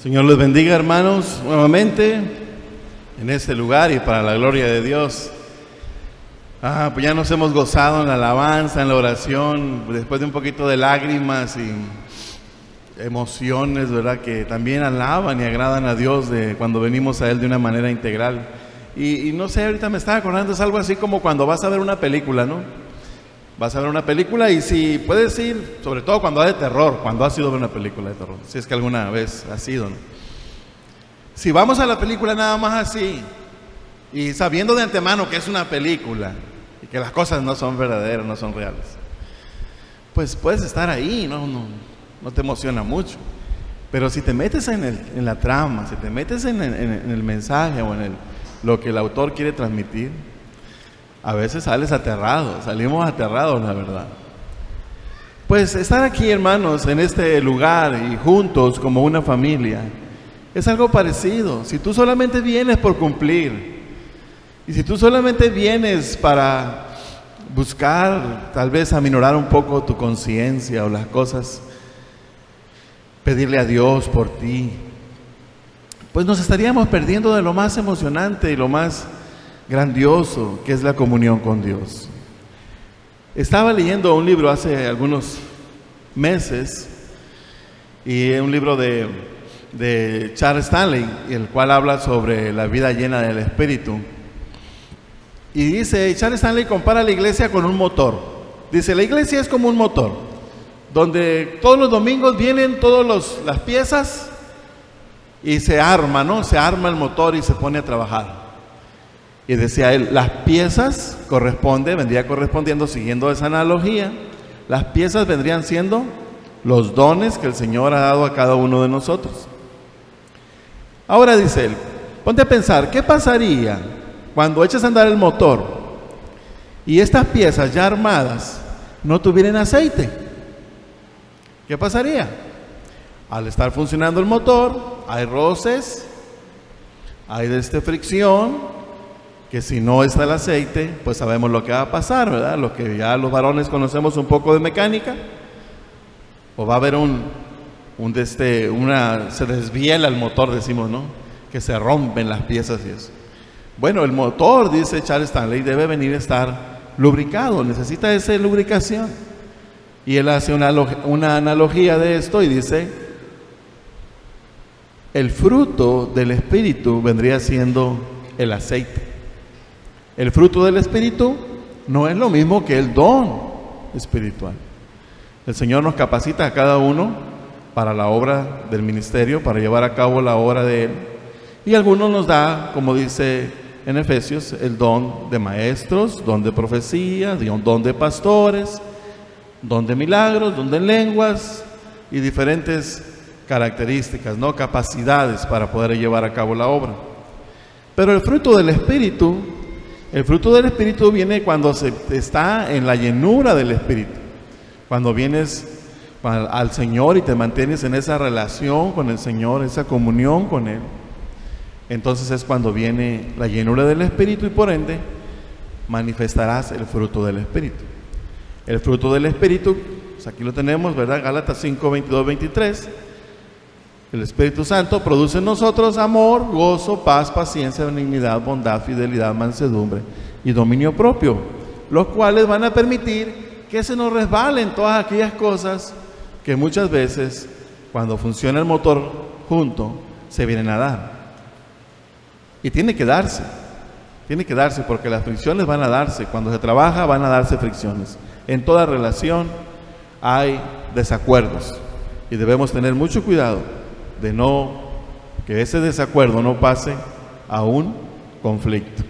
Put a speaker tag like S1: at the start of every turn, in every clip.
S1: Señor les bendiga, hermanos, nuevamente en este lugar y para la gloria de Dios. Pues ya nos hemos gozado en la alabanza, en la oración, después de un poquito de lágrimas y emociones, ¿verdad? Que también alaban y agradan a Dios cuando venimos a Él de una manera integral. Y no sé, ahorita me estaba acordando, es algo así como cuando vas a ver una película, ¿no? Vas a ver una película y si puedes ir, sobre todo cuando hay de terror, cuando has ido a ver una película de terror, si es que alguna vez has ido, ¿no? Si vamos a la película nada más así, y sabiendo de antemano que es una película, y que las cosas no son verdaderas, no son reales, pues puedes estar ahí, no te emociona mucho. Pero si te metes en la trama, si te metes en el mensaje o lo que el autor quiere transmitir, a veces sales aterrado, salimos aterrados, la verdad. Pues estar aquí, hermanos, en este lugar y juntos como una familia, es algo parecido. Si tú solamente vienes por cumplir, y si tú solamente vienes para buscar, tal vez aminorar un poco tu conciencia o las cosas, pedirle a Dios por ti, pues nos estaríamos perdiendo de lo más emocionante y lo más grandioso que es la comunión con Dios. Estaba leyendo un libro hace algunos meses, y un libro de Charles Stanley, el cual habla sobre la vida llena del Espíritu. Y dice, Charles Stanley compara la iglesia con un motor. Dice, la iglesia es como un motor, donde todos los domingos vienen todas las piezas y se arma, ¿no? Se arma el motor y se pone a trabajar. Y decía él, las piezas vendría correspondiendo, siguiendo esa analogía, las piezas vendrían siendo los dones que el Señor ha dado a cada uno de nosotros. Ahora dice él, ponte a pensar, ¿qué pasaría cuando eches a andar el motor y estas piezas ya armadas no tuvieran aceite? ¿Qué pasaría? Al estar funcionando el motor, hay roces, hay fricción, que si no está el aceite, pues sabemos lo que va a pasar, ¿verdad? Lo que ya los varones conocemos un poco de mecánica, o va a haber se desviela el motor, decimos, ¿no? Que se rompen las piezas y eso. Bueno, el motor, dice Charles Stanley, debe venir a estar lubricado, necesita esa lubricación. Y él hace una analogía de esto y dice, el fruto del Espíritu vendría siendo el aceite. El fruto del Espíritu no es lo mismo que el don espiritual. El Señor nos capacita a cada uno para la obra del ministerio, para llevar a cabo la obra de Él. Y algunos nos da, como dice en Efesios, el don de maestros, don de profecía, don de pastores, don de milagros, don de lenguas y diferentes características, ¿no? Capacidades para poder llevar a cabo la obra. Pero el fruto del Espíritu viene cuando se está en la llenura del Espíritu. Cuando vienes al Señor y te mantienes en esa relación con el Señor, esa comunión con Él, entonces es cuando viene la llenura del Espíritu y por ende manifestarás el fruto del Espíritu. El fruto del Espíritu, pues aquí lo tenemos, ¿verdad? Gálatas 5, 22, 23. El Espíritu Santo produce en nosotros amor, gozo, paz, paciencia, benignidad, bondad, fidelidad, mansedumbre y dominio propio, los cuales van a permitir que se nos resbalen todas aquellas cosas que muchas veces, cuando funciona el motor junto, se vienen a dar. Y tiene que darse porque las fricciones van a darse. Cuando se trabaja van a darse fricciones. En toda relación hay desacuerdos y debemos tener mucho cuidado de que ese desacuerdo no pase a un conflicto.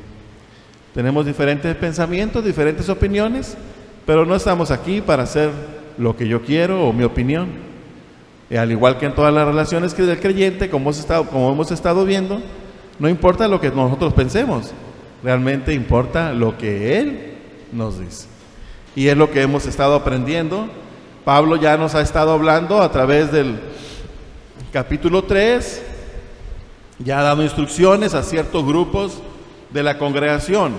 S1: Tenemos diferentes pensamientos, diferentes opiniones, pero no estamos aquí para hacer lo que yo quiero o mi opinión. Y al igual que en todas las relaciones del creyente, como hemos estado viendo, no importa lo que nosotros pensemos, realmente importa lo que Él nos dice. Y es lo que hemos estado aprendiendo. Pablo ya nos ha estado hablando a través del capítulo 3, ya ha dado instrucciones a ciertos grupos de la congregación.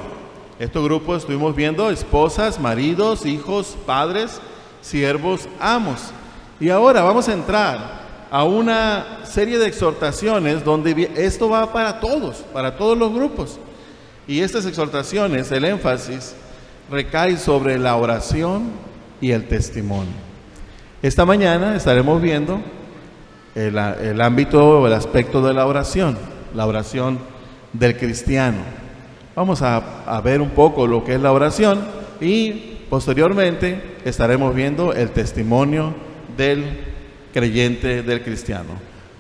S1: Estos grupos estuvimos viendo: esposas, maridos, hijos, padres, siervos, amos. Y ahora vamos a entrar a una serie de exhortaciones donde esto va para todos los grupos. Y estas exhortaciones, el énfasis recae sobre la oración y el testimonio. Esta mañana estaremos viendo el ámbito o el aspecto de la oración del cristiano. Vamos a ver un poco lo que es la oración y posteriormente estaremos viendo el testimonio del creyente, del cristiano.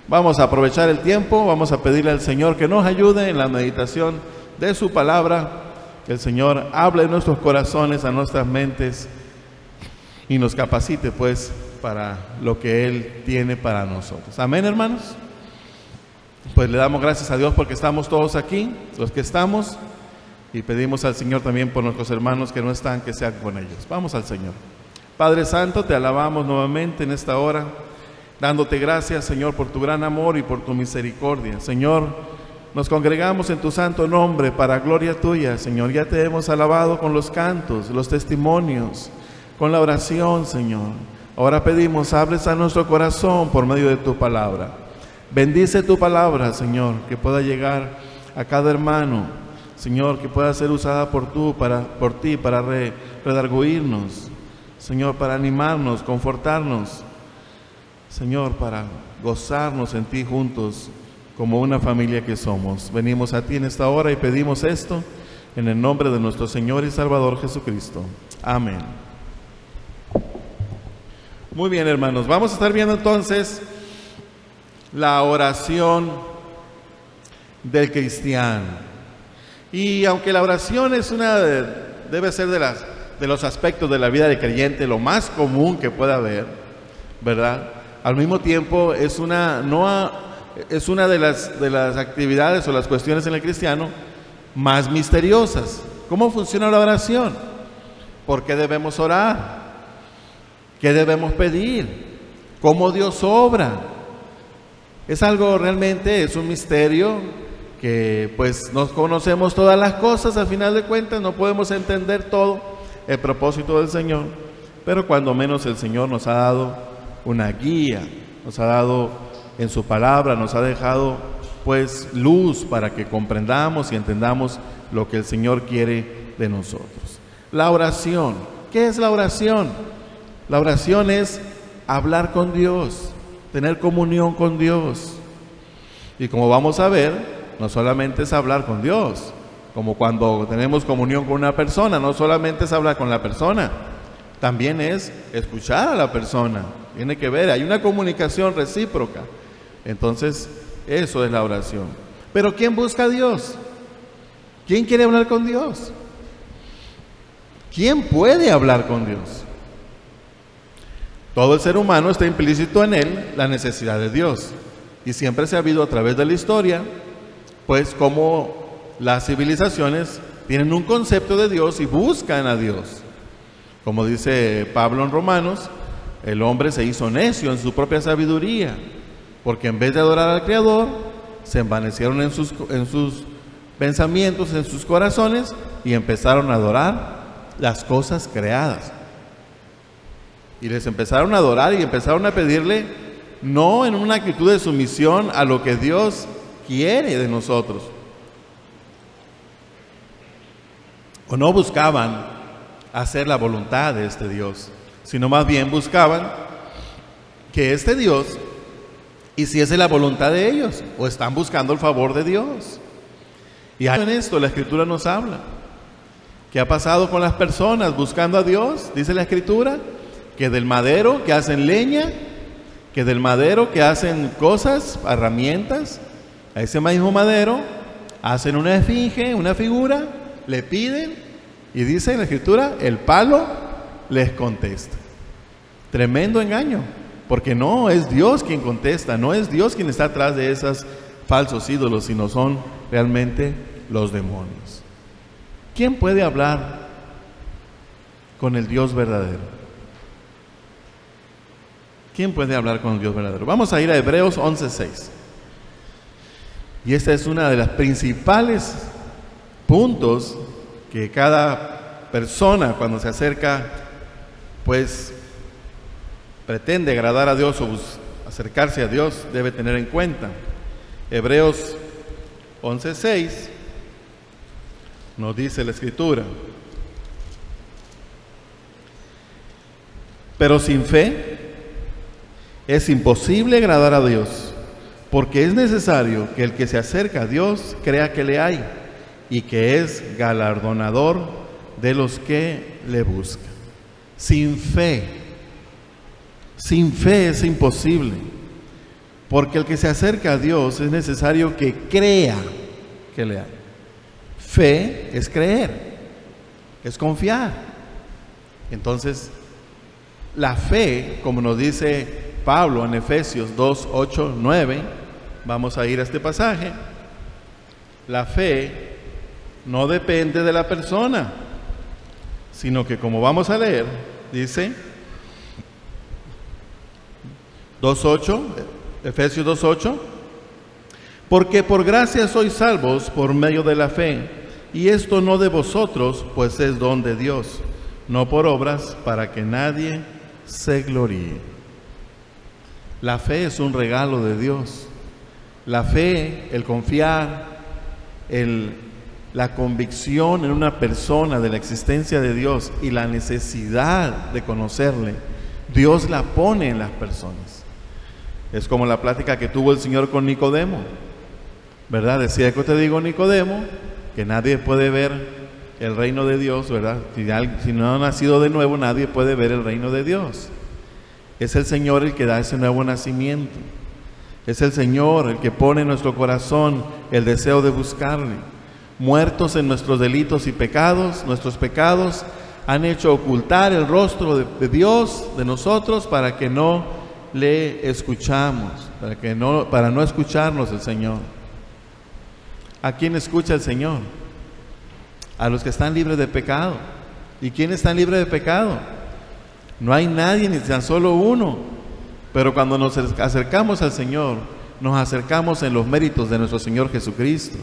S1: Vamos a aprovechar el tiempo, vamos a pedirle al Señor que nos ayude en la meditación de su palabra, que el Señor hable en nuestros corazones, a nuestras mentes y nos capacite pues para lo que Él tiene para nosotros. Amén, hermanos. Pues le damos gracias a Dios porque estamos todos aquí, los que estamos, y pedimos al Señor también por nuestros hermanos que no están, que sean con ellos. Vamos al Señor. Padre Santo, te alabamos nuevamente en esta hora, dándote gracias, Señor, por tu gran amor y por tu misericordia. Señor, nos congregamos en tu santo nombre para gloria tuya, Señor. Ya te hemos alabado con los cantos, los testimonios, con la oración, Señor. Ahora pedimos, hables a nuestro corazón por medio de tu palabra. Bendice tu palabra, Señor, que pueda llegar a cada hermano, Señor, que pueda ser usada por ti para redarguirnos, Señor, para animarnos, confortarnos, Señor, para gozarnos en ti juntos como una familia que somos. Venimos a ti en esta hora y pedimos esto en el nombre de nuestro Señor y Salvador Jesucristo. Amén. Muy bien, hermanos, vamos a estar viendo entonces la oración del cristiano. Y aunque la oración es debe ser de los aspectos de la vida del creyente lo más común que pueda haber, ¿verdad? Al mismo tiempo es una de las actividades o las cuestiones en el cristiano más misteriosas. ¿Cómo funciona la oración? ¿Por qué debemos orar? ¿Qué debemos pedir? ¿Cómo Dios obra? Es algo realmente, es un misterio que pues no conocemos todas las cosas, al final de cuentas no podemos entender todo el propósito del Señor, pero cuando menos el Señor nos ha dado una guía, nos ha dado en su palabra, nos ha dejado pues luz para que comprendamos y entendamos lo que el Señor quiere de nosotros. La oración, ¿qué es la oración? La oración es hablar con Dios, tener comunión con Dios. Y como vamos a ver, no solamente es hablar con Dios, como cuando tenemos comunión con una persona, no solamente es hablar con la persona, también es escuchar a la persona. Tiene que ver, hay una comunicación recíproca. Entonces, eso es la oración. Pero ¿quién busca a Dios? ¿Quién quiere hablar con Dios? ¿Quién puede hablar con Dios? Todo el ser humano está implícito en él la necesidad de Dios. Y siempre se ha habido a través de la historia, pues como las civilizaciones tienen un concepto de Dios y buscan a Dios. Como dice Pablo en Romanos, el hombre se hizo necio en su propia sabiduría, porque en vez de adorar al Creador, se envanecieron en sus pensamientos, en sus corazones, y empezaron a adorar las cosas creadas. Y les empezaron a adorar y empezaron a pedirle, no en una actitud de sumisión a lo que Dios quiere de nosotros. O no buscaban hacer la voluntad de este Dios, sino más bien buscaban que este Dios hiciese la voluntad de ellos, o están buscando el favor de Dios. Y en esto la Escritura nos habla. ¿Qué ha pasado con las personas buscando a Dios? Dice la Escritura que del madero que hacen leña, que del madero que hacen cosas, herramientas, a ese mismo madero hacen una esfinge, una figura, le piden y dice en la Escritura, el palo les contesta. Tremendo engaño, porque no es Dios quien contesta, no es Dios quien está atrás de esos falsos ídolos, sino son realmente los demonios. ¿Quién puede hablar con el Dios verdadero? ¿Quién puede hablar con el Dios verdadero? Vamos a ir a Hebreos 11:6. Y esta es una de las principales puntos que cada persona cuando se acerca, pues pretende agradar a Dios o acercarse a Dios debe tener en cuenta. Hebreos 11:6 nos dice la Escritura: pero sin fe es imposible agradar a Dios, porque es necesario que el que se acerca a Dios crea que le hay y que es galardonador de los que le buscan. Sin fe es imposible, porque el que se acerca a Dios es necesario que crea que le hay. Fe es creer, es confiar. Entonces, la fe, como nos dice Pablo en Efesios 2, 8, 9, vamos a ir a este pasaje. La fe no depende de la persona, sino que, como vamos a leer, dice 2:8, Efesios 2:8, porque por gracia sois salvos por medio de la fe, y esto no de vosotros, pues es don de Dios, no por obras, para que nadie se gloríe. La fe es un regalo de Dios. La fe, el confiar, la convicción en una persona de la existencia de Dios y la necesidad de conocerle, Dios la pone en las personas. Es como la plática que tuvo el Señor con Nicodemo, ¿verdad? Decía: que te digo, Nicodemo, que nadie puede ver el reino de Dios, ¿verdad? Si no ha nacido de nuevo, nadie puede ver el reino de Dios. Es el Señor el que da ese nuevo nacimiento. Es el Señor el que pone en nuestro corazón el deseo de buscarle. Muertos en nuestros delitos y pecados, nuestros pecados han hecho ocultar el rostro de Dios de nosotros para que no le escuchamos, para no escucharnos el Señor. ¿A quién escucha el Señor? A los que están libres de pecado. ¿Y quién está libre de pecado? No hay nadie, ni tan solo uno. Pero cuando nos acercamos al Señor, nos acercamos en los méritos de nuestro Señor Jesucristo,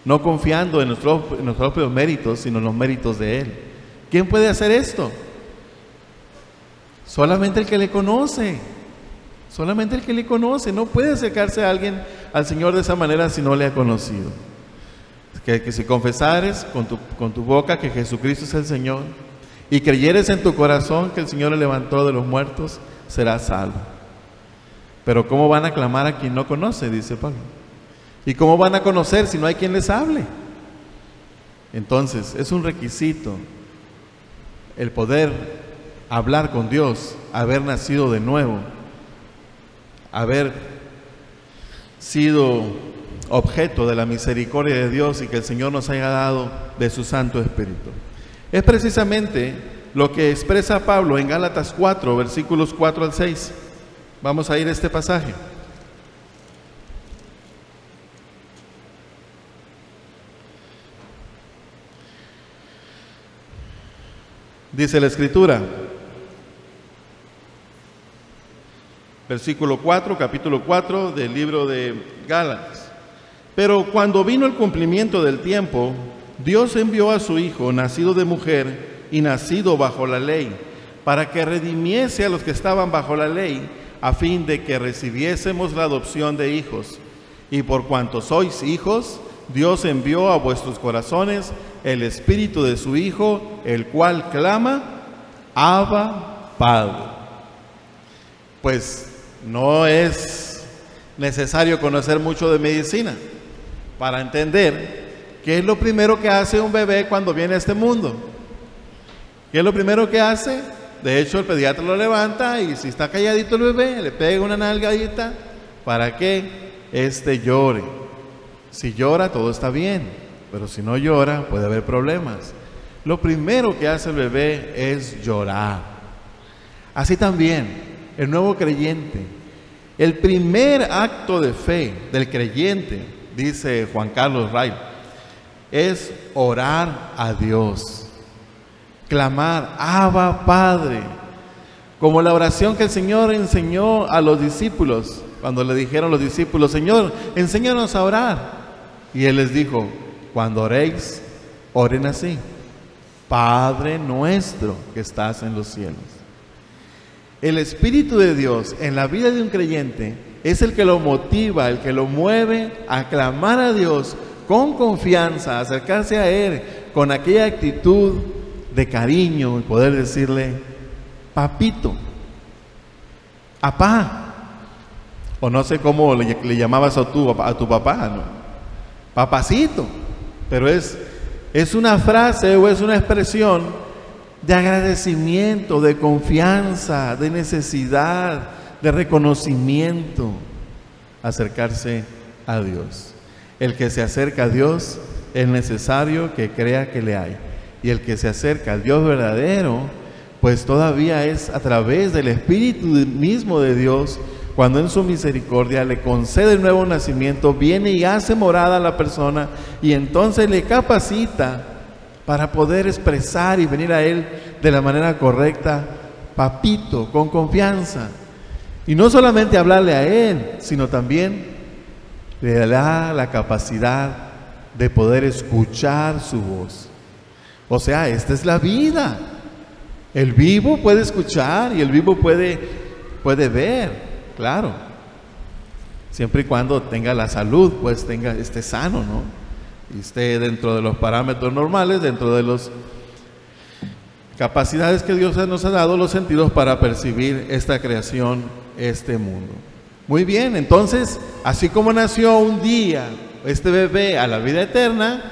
S1: no confiando en nuestros propios méritos, sino en los méritos de Él. ¿Quién puede hacer esto? Solamente el que le conoce. Solamente el que le conoce. No puede acercarse a alguien al Señor de esa manera si no le ha conocido. Que si confesares con tu boca que Jesucristo es el Señor y creyeres en tu corazón que el Señor le levantó de los muertos, serás salvo. Pero ¿cómo van a clamar a quien no conoce?, dice Pablo. ¿Y cómo van a conocer si no hay quien les hable? Entonces, es un requisito el poder hablar con Dios, haber nacido de nuevo, haber sido objeto de la misericordia de Dios y que el Señor nos haya dado de su Santo Espíritu. Es precisamente lo que expresa Pablo en Gálatas 4, versículos 4 al 6. Vamos a ir a este pasaje. Dice la Escritura, versículo 4, capítulo 4 del libro de Gálatas. Pero cuando vino el cumplimiento del tiempo, Dios envió a su Hijo, nacido de mujer y nacido bajo la ley, para que redimiese a los que estaban bajo la ley, a fin de que recibiésemos la adopción de hijos. Y por cuanto sois hijos, Dios envió a vuestros corazones el Espíritu de su Hijo, el cual clama: Abba, Padre. Pues no es necesario conocer mucho de medicina para entender qué es lo primero que hace un bebé cuando viene a este mundo. ¿Qué es lo primero que hace? De hecho, el pediatra lo levanta y si está calladito el bebé, le pega una nalgadita para que éste llore. Si llora, todo está bien, pero si no llora, puede haber problemas. Lo primero que hace el bebé es llorar. Así también, el nuevo creyente, el primer acto de fe del creyente, dice Juan Carlos Ray, es orar a Dios, clamar: Abba, Padre, como la oración que el Señor enseñó a los discípulos, cuando le dijeron los discípulos: Señor, enséñanos a orar. Y Él les dijo: cuando oréis, oren así: Padre nuestro que estás en los cielos. El Espíritu de Dios en la vida de un creyente es el que lo motiva, el que lo mueve a clamar a Dios con confianza, a acercarse a Él con aquella actitud de cariño y poder decirle, papito, apá, o no sé cómo le llamabas a tu papá, ¿no? Papacito, pero es una frase o es una expresión de agradecimiento, de confianza, de necesidad, de reconocimiento, acercarse a Dios. El que se acerca a Dios es necesario que crea que le hay, y el que se acerca al Dios verdadero, pues todavía es a través del Espíritu mismo de Dios, cuando en su misericordia le concede el nuevo nacimiento, viene y hace morada a la persona, y entonces le capacita para poder expresar y venir a Él de la manera correcta, papito, con confianza. Y no solamente hablarle a Él, sino también le da la capacidad de poder escuchar su voz. O sea, esta es la vida. El vivo puede escuchar y el vivo puede ver, claro. Siempre y cuando tenga la salud, pues esté sano, ¿no? Y esté dentro de los parámetros normales, dentro de las capacidades que Dios nos ha dado, los sentidos para percibir esta creación, este mundo. Muy bien, entonces, así como nació un día este bebé a la vida eterna,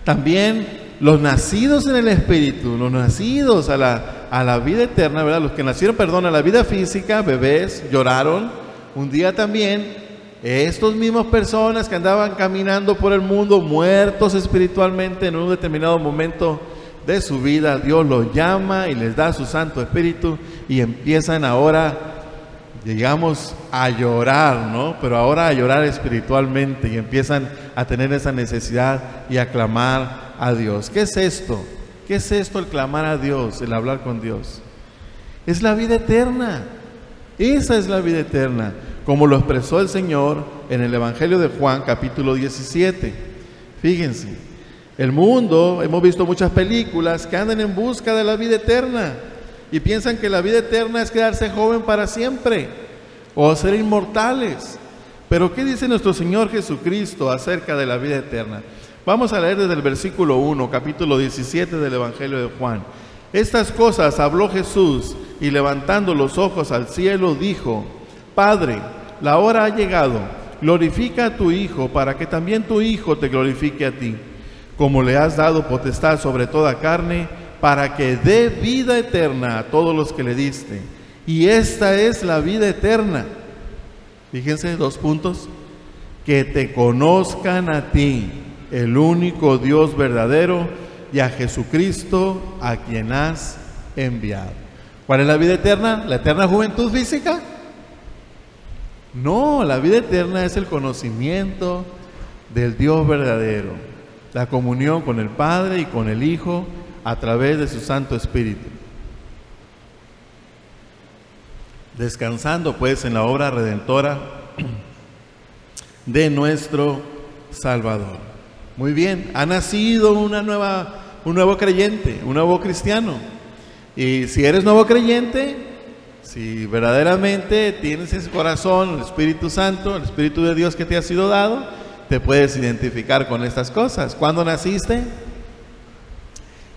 S1: también los nacidos en el Espíritu, los nacidos a la vida eterna, ¿verdad? Los que nacieron, a la vida física, bebés, lloraron. Un día también, estos mismos personas que andaban caminando por el mundo, muertos espiritualmente en un determinado momento de su vida, Dios los llama y les da su Santo Espíritu y empiezan ahora, digamos, a llorar, ¿no? Pero ahora a llorar espiritualmente y empiezan a tener esa necesidad y a clamar a Dios. ¿Qué es esto? ¿Qué es esto el clamar a Dios, el hablar con Dios? Es la vida eterna. Esa es la vida eterna, como lo expresó el Señor en el Evangelio de Juan, capítulo 17. Fíjense, el mundo, hemos visto muchas películas que andan en busca de la vida eterna y piensan que la vida eterna es quedarse joven para siempre o ser inmortales. Pero ¿qué dice nuestro Señor Jesucristo acerca de la vida eterna? Vamos a leer desde el versículo 1, capítulo 17 del Evangelio de Juan. Estas cosas habló Jesús y levantando los ojos al cielo dijo: Padre, la hora ha llegado, glorifica a tu Hijo para que también tu Hijo te glorifique a ti, como le has dado potestad sobre toda carne, para que dé vida eterna a todos los que le diste. Y esta es la vida eterna. Fíjense, 2 puntos: que te conozcan a ti, el único Dios verdadero, y a Jesucristo, a quien has enviado. ¿Cuál es la vida eterna? ¿La eterna juventud física? No, la vida eterna es el conocimiento del Dios verdadero, la comunión con el Padre y con el Hijo a través de su Santo Espíritu. Descansando pues en la obra redentora de nuestro Salvador. Muy bien, ha nacido un nuevo creyente, un nuevo cristiano. Y si eres nuevo creyente, si verdaderamente tienes ese corazón, el Espíritu Santo, el Espíritu de Dios que te ha sido dado, te puedes identificar con estas cosas. ¿Cuándo naciste?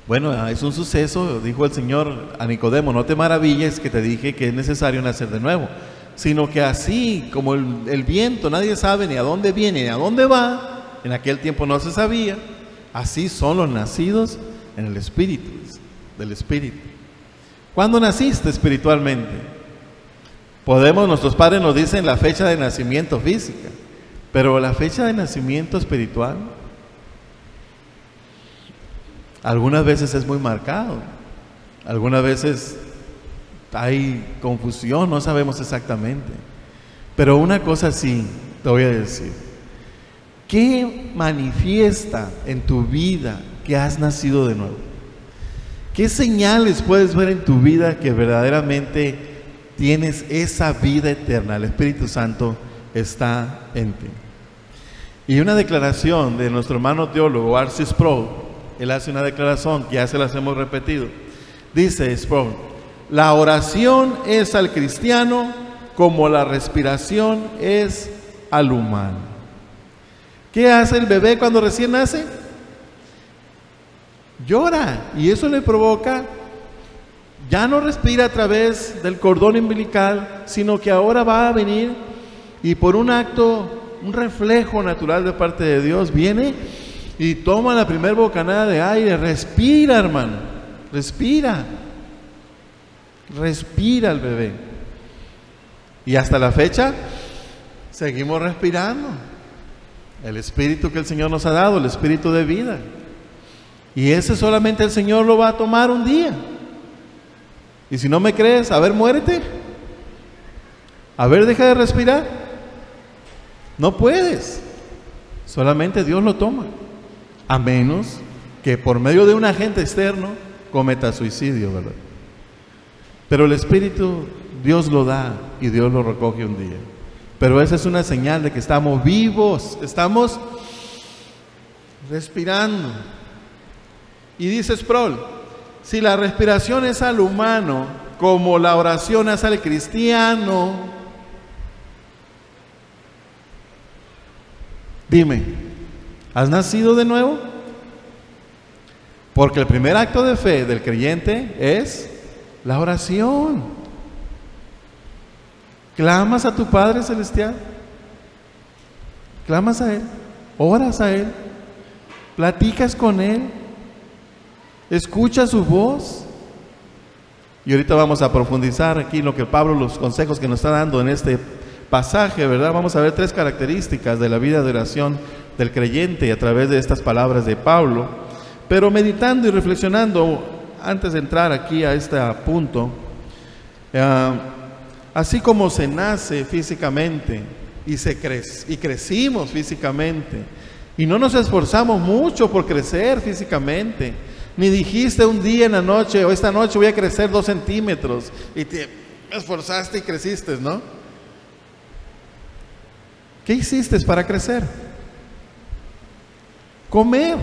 S1: Bueno, es un suceso, dijo el Señor a Nicodemo: no te maravilles que te dije que es necesario nacer de nuevo, sino que así como el viento, nadie sabe ni a dónde viene ni a dónde va. En aquel tiempo no se sabía. Así son los nacidos en el Espíritu, del Espíritu. ¿Cuándo naciste espiritualmente? Nuestros padres nos dicen la fecha de nacimiento física, pero la fecha de nacimiento espiritual algunas veces es muy marcado, algunas veces hay confusión, no sabemos exactamente. Pero una cosa sí te voy a decir: ¿qué manifiesta en tu vida que has nacido de nuevo? ¿Qué señales puedes ver en tu vida que verdaderamente tienes esa vida eterna? El Espíritu Santo está en ti. Y una declaración de nuestro hermano teólogo R.C. Sproul, él hace una declaración que ya se las hemos repetido. Dice Sproul: la oración es al cristiano como la respiración es al humano. ¿Qué hace el bebé cuando recién nace? Llora, y eso le provoca, ya no respira a través del cordón umbilical, sino que ahora va a venir y por un acto, un reflejo natural de parte de Dios, viene y toma la primera bocanada de aire. Respira, hermano, respira el bebé, y hasta la fecha seguimos respirando el espíritu que el Señor nos ha dado, el espíritu de vida, y ese solamente el Señor lo va a tomar un día. Y si no me crees, a ver, muérete, a ver, deja de respirar. No puedes, solamente Dios lo toma, a menos que por medio de un agente externo cometa suicidio, ¿verdad? Pero el espíritu Dios lo da y Dios lo recoge un día. Pero esa es una señal de que estamos vivos, estamos respirando. Y dice Sproul, si la respiración es al humano como la oración es al cristiano, dime, ¿has nacido de nuevo? Porque el primer acto de fe del creyente es la oración. ¿Clamas a tu Padre Celestial? ¿Clamas a Él? ¿Oras a Él? ¿Platicas con Él? ¿Escuchas su voz? Y ahorita vamos a profundizar aquí lo que Pablo, los consejos que nos está dando en este pasaje, ¿verdad? Vamos a ver 3 características de la vida de oración del creyente a través de estas palabras de Pablo. Pero meditando y reflexionando, antes de entrar aquí a este punto, así como se nace físicamente y crecimos físicamente, y no nos esforzamos mucho por crecer físicamente, ni dijiste un día en la noche, o esta noche voy a crecer 2 centímetros, y te esforzaste y creciste, ¿no? ¿Qué hiciste para crecer? Comer.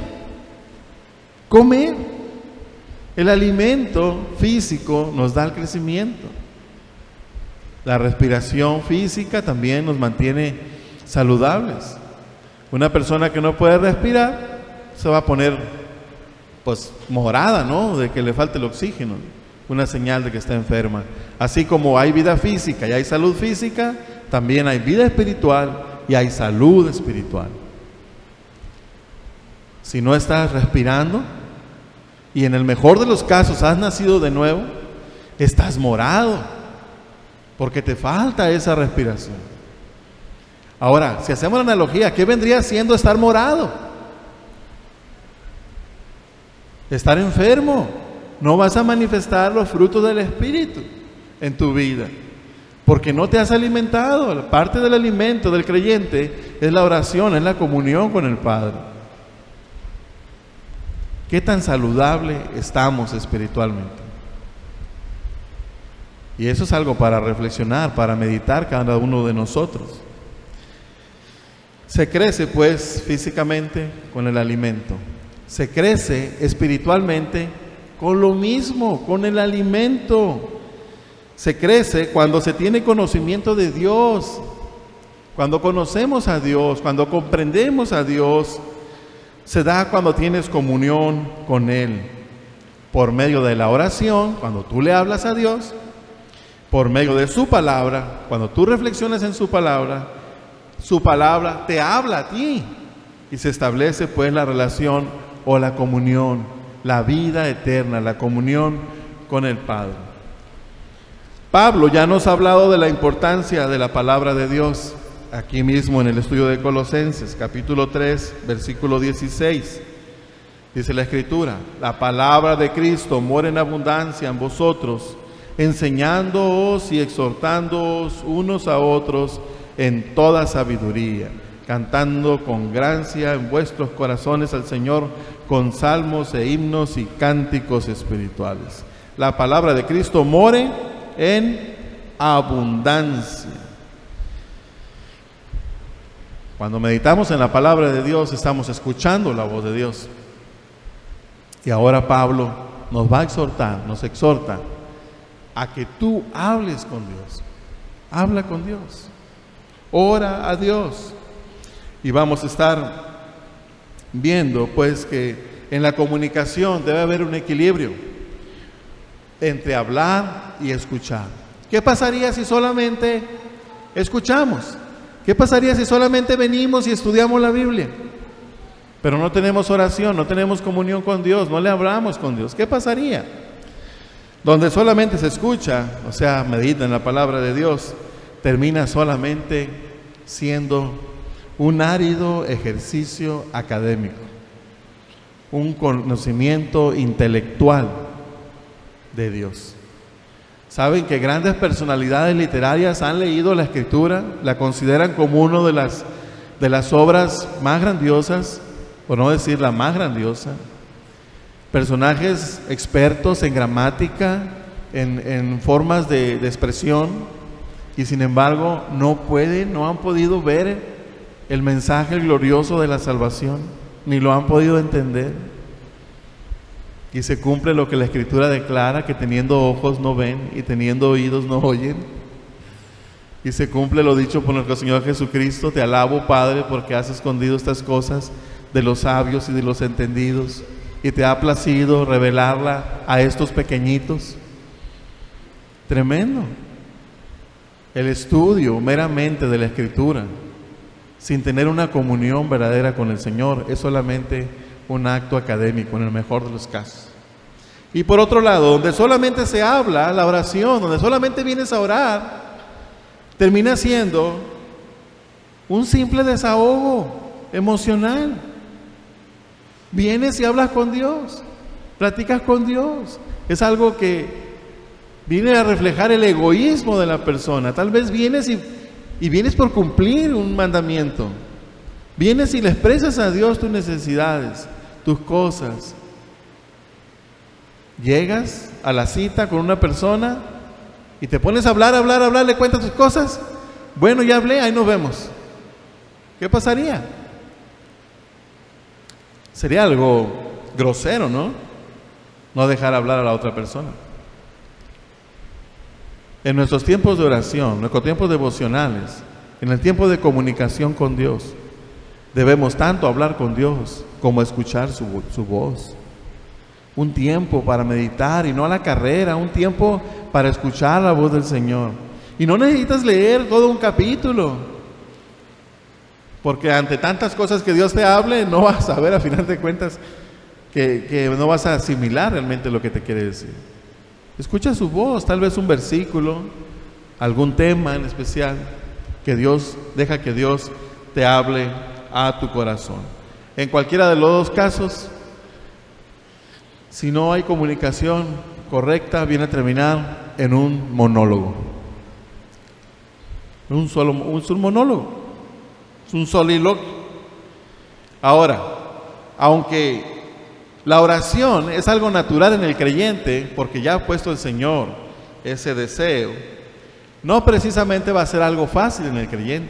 S1: El alimento físico nos da el crecimiento. La respiración física también nos mantiene saludables. Una persona que no puede respirar se va a poner pues morada, ¿no? De que le falte el oxígeno, una señal de que está enferma. Así como hay vida física y hay salud física, también hay vida espiritual y hay salud espiritual. Si no estás respirando, y en el mejor de los casos has nacido de nuevo, estás morado, porque te falta esa respiración. Ahora, si hacemos la analogía, ¿qué vendría siendo estar morado? Estar enfermo. No vas a manifestar los frutos del Espíritu en tu vida, porque no te has alimentado. Parte del alimento del creyente es la oración, es la comunión con el Padre. ¿Qué tan saludable estamos espiritualmente? Y eso es algo para reflexionar, para meditar cada uno de nosotros. Se crece pues físicamente con el alimento. Se crece espiritualmente con lo mismo, con el alimento. Se crece cuando se tiene conocimiento de Dios, cuando conocemos a Dios, cuando comprendemos a Dios. Se da cuando tienes comunión con Él, por medio de la oración, cuando tú le hablas a Dios, por medio de su palabra, cuando tú reflexionas en su palabra te habla a ti, y se establece pues la relación o la comunión, la vida eterna, la comunión con el Padre. Pablo ya nos ha hablado de la importancia de la palabra de Dios. Aquí mismo en el estudio de Colosenses, capítulo 3, versículo 16, dice la Escritura: la palabra de Cristo mora en abundancia en vosotros, enseñándoos y exhortándoos unos a otros en toda sabiduría, cantando con gracia en vuestros corazones al Señor con salmos e himnos y cánticos espirituales. La palabra de Cristo more en abundancia. Cuando meditamos en la palabra de Dios, estamos escuchando la voz de Dios. Y ahora Pablo nos va a exhortar, nos exhorta a que tú hables con Dios. Habla con Dios. Ora a Dios. Y vamos a estar viendo pues que en la comunicación debe haber un equilibrio entre hablar y escuchar. ¿Qué pasaría si solamente escuchamos? ¿Qué pasaría si solamente venimos y estudiamos la Biblia, pero no tenemos oración, no tenemos comunión con Dios, no le hablamos con Dios? ¿Qué pasaría? Donde solamente se escucha, o sea, medita en la palabra de Dios, termina solamente siendo un árido ejercicio académico, un conocimiento intelectual de Dios. Saben que grandes personalidades literarias han leído la Escritura, la consideran como una de las obras más grandiosas, por no decir la más grandiosa. Personajes expertos en gramática, en formas de expresión, y sin embargo no han podido ver el mensaje glorioso de la salvación, ni lo han podido entender. Y se cumple lo que la Escritura declara, que teniendo ojos no ven y teniendo oídos no oyen. Y se cumple lo dicho por nuestro Señor Jesucristo: te alabo, Padre, porque has escondido estas cosas de los sabios y de los entendidos, y te ha placido revelarla a estos pequeñitos. Tremendo. El estudio meramente de la Escritura, sin tener una comunión verdadera con el Señor, es solamente un acto académico, en el mejor de los casos. Y por otro lado, donde solamente se habla, la oración, donde solamente vienes a orar, termina siendo un simple desahogo emocional. Vienes y hablas con Dios, platicas con Dios. Es algo que viene a reflejar el egoísmo de la persona. Tal vez vienes y vienes por cumplir un mandamiento. Vienes y le expresas a Dios tus necesidades, tus cosas. Llegas a la cita con una persona y te pones a hablar, le cuentas tus cosas. Bueno, ya hablé, ahí nos vemos. ¿Qué pasaría? Sería algo grosero, ¿no? No dejar hablar a la otra persona. En nuestros tiempos de oración, nuestros tiempos devocionales, en el tiempo de comunicación con Dios, debemos tanto hablar con Dios como escuchar su voz. Un tiempo para meditar y no a la carrera, un tiempo para escuchar la voz del Señor. Y no necesitas leer todo un capítulo, porque ante tantas cosas que Dios te hable, no vas a ver a final de cuentas que no vas a asimilar realmente lo que te quiere decir. Escucha su voz, tal vez un versículo, algún tema en especial, deja que Dios te hable a tu corazón. En cualquiera de los dos casos, si no hay comunicación correcta, viene a terminar en un monólogo. Es un monólogo, es un soliloquio. Ahora, aunque la oración es algo natural en el creyente, porque ya ha puesto el Señor ese deseo, no precisamente va a ser algo fácil en el creyente.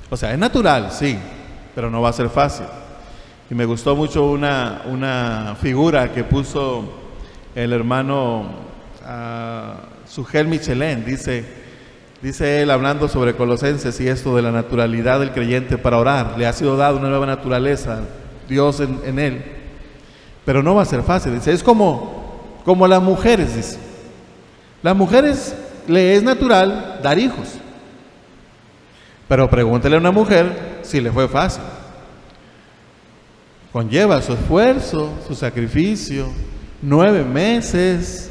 S1: O sea, es natural, sí, pero no va a ser fácil. Y me gustó mucho una figura que puso el hermano Sugel Michelén. Dice él, hablando sobre Colosenses y esto de la naturalidad del creyente para orar. Le ha sido dada una nueva naturaleza, Dios en él. Pero no va a ser fácil. Dice, es como las mujeres, dice. Las mujeres le es natural dar hijos. Pero pregúntele a una mujer si le fue fácil. Conlleva su esfuerzo, su sacrificio, 9 meses,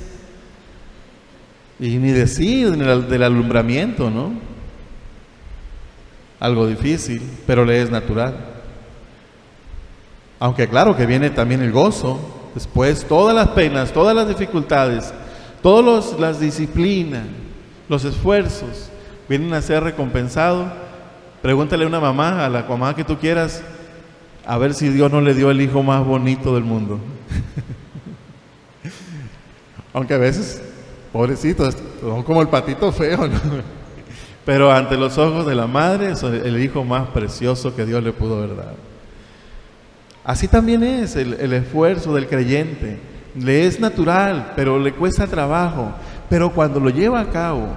S1: y ni decir del alumbramiento, ¿no? Algo difícil, pero le es natural. Aunque claro que viene también el gozo, después todas las penas, todas las dificultades, todas las disciplinas, los esfuerzos vienen a ser recompensados. Pregúntale a una mamá, a la mamá que tú quieras, a ver si Dios no le dio el hijo más bonito del mundo. Aunque a veces, pobrecitos, son como el patito feo, ¿no? Pero ante los ojos de la madre, es el hijo más precioso que Dios le pudo haber dado. Así también es el esfuerzo del creyente. Le es natural, pero le cuesta trabajo. pero cuando lo lleva a cabo,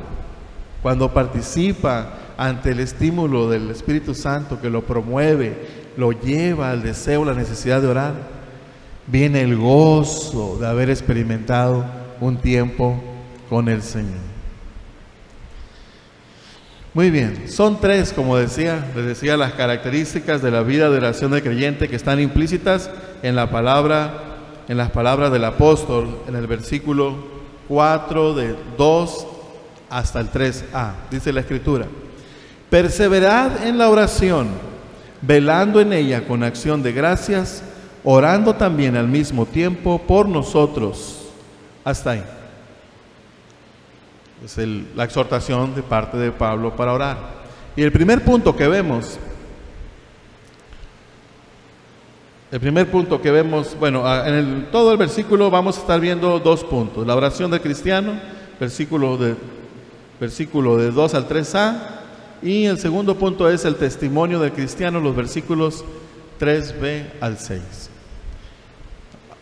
S1: cuando participa ante el estímulo del Espíritu Santo que lo promueve, lo lleva al deseo, la necesidad de orar, viene el gozo de haber experimentado un tiempo con el Señor. Muy bien, son tres, como les decía, las características de la vida de oración del creyente que están implícitas en las palabras del apóstol en el versículo 4 de 2 hasta el 3a. Dice la Escritura: perseverad en la oración, velando en ella con acción de gracias, orando también al mismo tiempo por nosotros. Hasta ahí. Es la exhortación de parte de Pablo para orar. Y el primer punto que vemos, bueno, en todo el versículo vamos a estar viendo dos puntos: la oración del cristiano, versículo de 2 al 3a, y el segundo punto es el testimonio del cristiano, los versículos 3b al 6.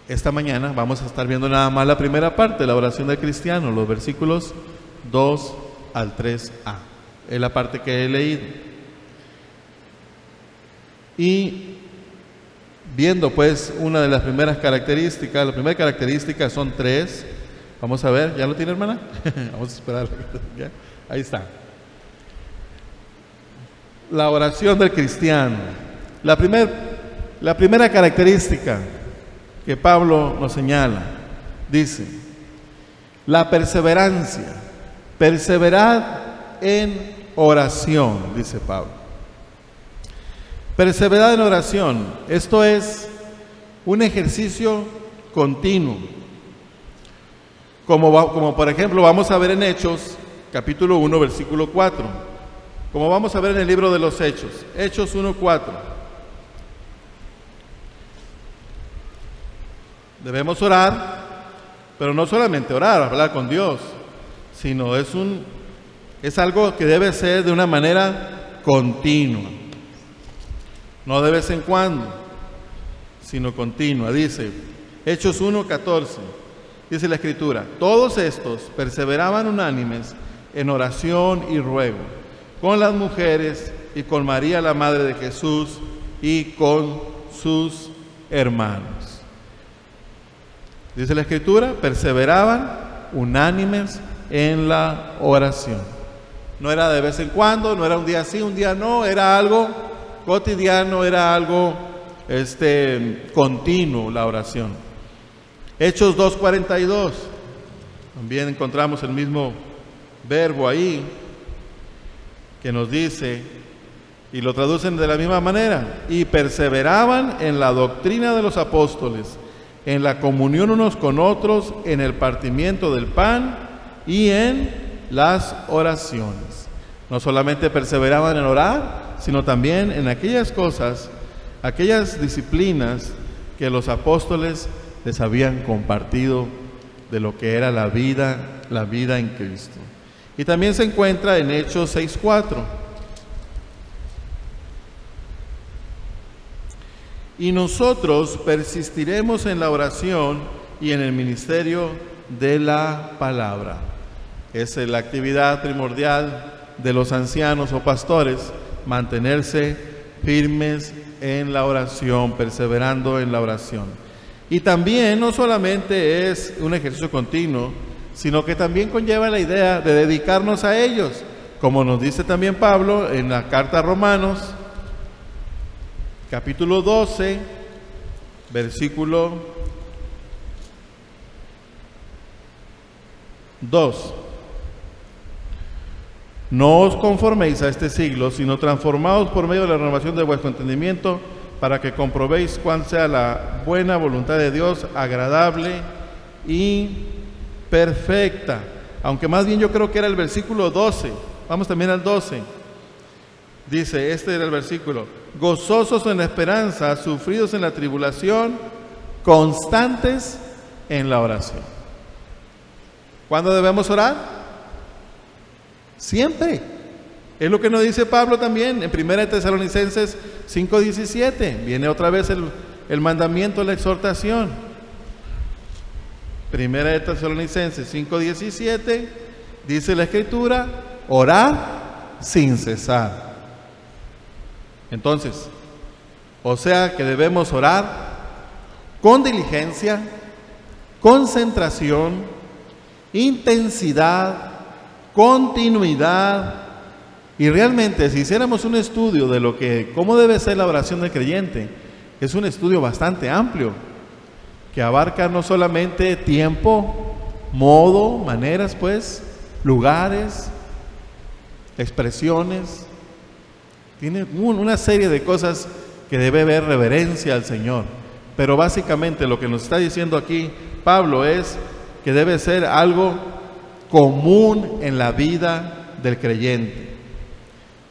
S1: Esta mañana vamos a estar viendo nada más la primera parte, la oración del cristiano, los versículos 2 al 3a. Es la parte que he leído. Y viendo pues una de las primeras características, la primera característica son tres. Vamos a ver, ¿ya lo tiene, hermana? Vamos a esperar. ¿Ya? Ahí está. La oración del cristiano. La primera característica que Pablo nos señala, dice: la perseverancia. Perseverad en oración, dice Pablo. Perseverad en oración. Esto es un ejercicio continuo. Como por ejemplo vamos a ver en Hechos, capítulo 1, versículo 4. Como vamos a ver en el libro de los Hechos, Hechos 1, 4. Debemos orar, pero no solamente orar, hablar con Dios, sino es algo que debe ser de una manera continua, no de vez en cuando, sino continua. Dice Hechos 1:14, dice la Escritura: todos estos perseveraban unánimes en oración y ruego, con las mujeres y con María la madre de Jesús y con sus hermanos. Dice la Escritura, perseveraban unánimes en la oración. No era de vez en cuando, no era un día sí, un día no, era algo cotidiano, era algo continuo, la oración. Hechos 2:42, también encontramos el mismo verbo ahí, que nos dice, y lo traducen de la misma manera: y perseveraban en la doctrina de los apóstoles, en la comunión unos con otros, en el partimiento del pan y en las oraciones. No solamente perseveraban en orar, sino también en aquellas cosas, aquellas disciplinas que los apóstoles les habían compartido de lo que era la vida en Cristo. Y también se encuentra en Hechos 6:4. Y nosotros persistiremos en la oración y en el ministerio de la palabra. Es la actividad primordial de los ancianos o pastores, mantenerse firmes en la oración, perseverando en la oración. Y también no solamente es un ejercicio continuo, sino que también conlleva la idea de dedicarnos a ellos, como nos dice también Pablo en la carta a Romanos, capítulo 12, versículo 2. No os conforméis a este siglo, sino transformaos por medio de la renovación de vuestro entendimiento, para que comprobéis cuál sea la buena voluntad de Dios, agradable y perfecta. Aunque más bien yo creo que era el versículo 12. Vamos también al 12. Dice, este era el versículo: gozosos en la esperanza, sufridos en la tribulación, constantes en la oración. ¿Cuándo debemos orar? Siempre. Es lo que nos dice Pablo también en 1 Tesalonicenses 5:17. Viene otra vez el mandamiento, la exhortación. Primera de Tesalonicenses 5:17, dice la Escritura, orar sin cesar. Entonces, o sea que debemos orar con diligencia, concentración, intensidad, continuidad. Y realmente, si hiciéramos un estudio de cómo debe ser la oración del creyente, es un estudio bastante amplio, que abarca no solamente tiempo, modo, maneras, pues, lugares, expresiones. Tiene una serie de cosas que debe haber reverencia al Señor. Pero básicamente lo que nos está diciendo aquí Pablo es que debe ser algo común en la vida del creyente.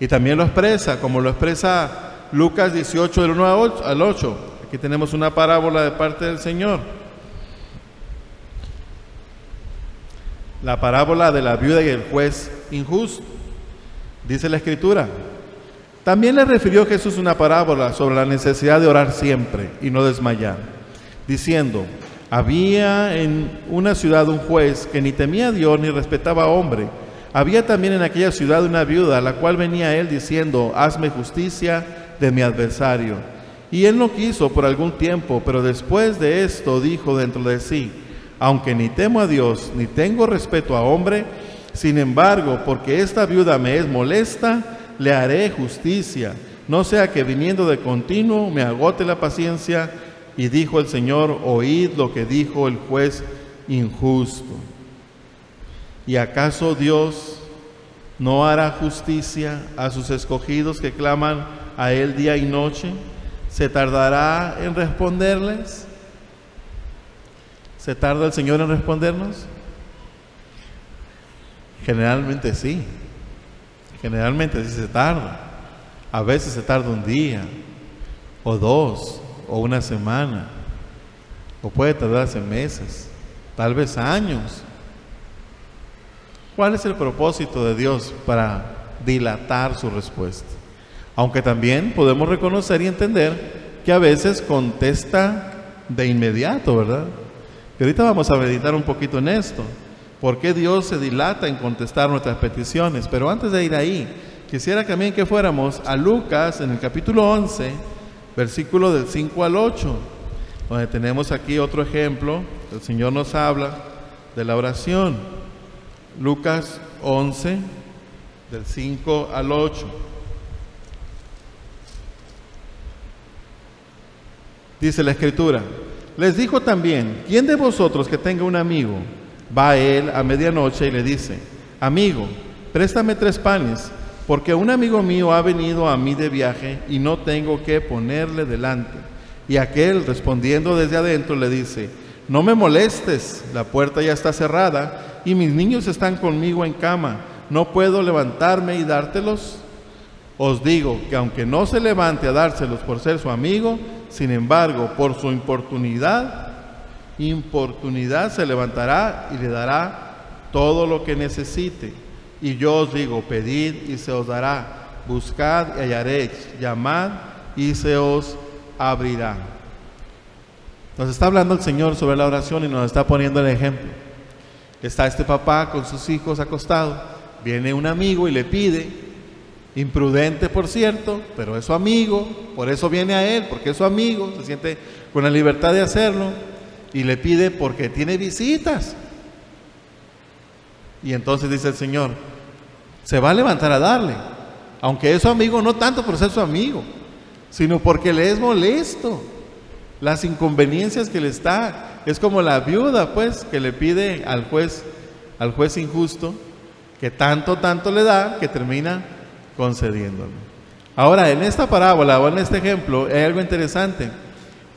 S1: Y también lo expresa, como lo expresa Lucas 18, del 1 al 8. Aquí tenemos una parábola de parte del Señor. La parábola de la viuda y el juez injusto. Dice la Escritura: también le refirió Jesús una parábola sobre la necesidad de orar siempre y no desmayar, diciendo: había en una ciudad un juez que ni temía a Dios ni respetaba a hombre. Había también en aquella ciudad una viuda, a la cual venía a él diciendo: hazme justicia de mi adversario. Y él no quiso por algún tiempo, pero después de esto dijo dentro de sí: aunque ni temo a Dios ni tengo respeto a hombre, sin embargo, porque esta viuda me es molesta, le haré justicia, no sea que viniendo de continuo me agote la paciencia. Y dijo el Señor: oíd lo que dijo el juez injusto. ¿Y acaso Dios no hará justicia a sus escogidos que claman a Él día y noche? ¿Se tardará en responderles? ¿Se tarda el Señor en respondernos? Generalmente sí. Generalmente sí se tarda. A veces se tarda un día, o dos, o una semana, o puede tardarse meses, tal vez años. ¿Cuál es el propósito de Dios para dilatar su respuesta? Aunque también podemos reconocer y entender que a veces contesta de inmediato, ¿verdad? Y ahorita vamos a meditar un poquito en esto. ¿Por qué Dios se dilata en contestar nuestras peticiones? Pero antes de ir ahí, quisiera también que fuéramos a Lucas en el capítulo 11, versículo del 5 al 8, donde tenemos aquí otro ejemplo. El Señor nos habla de la oración. Lucas 11, del 5 al 8. Dice la Escritura: les dijo también: ¿quién de vosotros que tenga un amigo va a él a medianoche y le dice: amigo, préstame 3 panes, porque un amigo mío ha venido a mí de viaje y no tengo qué ponerle delante? Y aquel, respondiendo desde adentro, le dice: no me molestes, la puerta ya está cerrada y mis niños están conmigo en cama, ¿no puedo levantarme y dártelos? Os digo que aunque no se levante a dárselos por ser su amigo, sin embargo, por su importunidad se levantará y le dará todo lo que necesite. Y yo os digo: pedid y se os dará, buscad y hallaréis, llamad y se os abrirá. Nos está hablando el Señor sobre la oración y nos está poniendo el ejemplo. Está este papá con sus hijos acostados, viene un amigo y le pide, imprudente por cierto, pero es su amigo, por eso viene a él, porque es su amigo, se siente con la libertad de hacerlo, y le pide porque tiene visitas. Y entonces dice el Señor: se va a levantar a darle, aunque es su amigo, no tanto por ser su amigo, sino porque le es molesto las inconveniencias que le está. Es como la viuda, pues, que le pide al juez injusto, que tanto le da, que termina concediéndole. Ahora, en esta parábola o en este ejemplo hay algo interesante.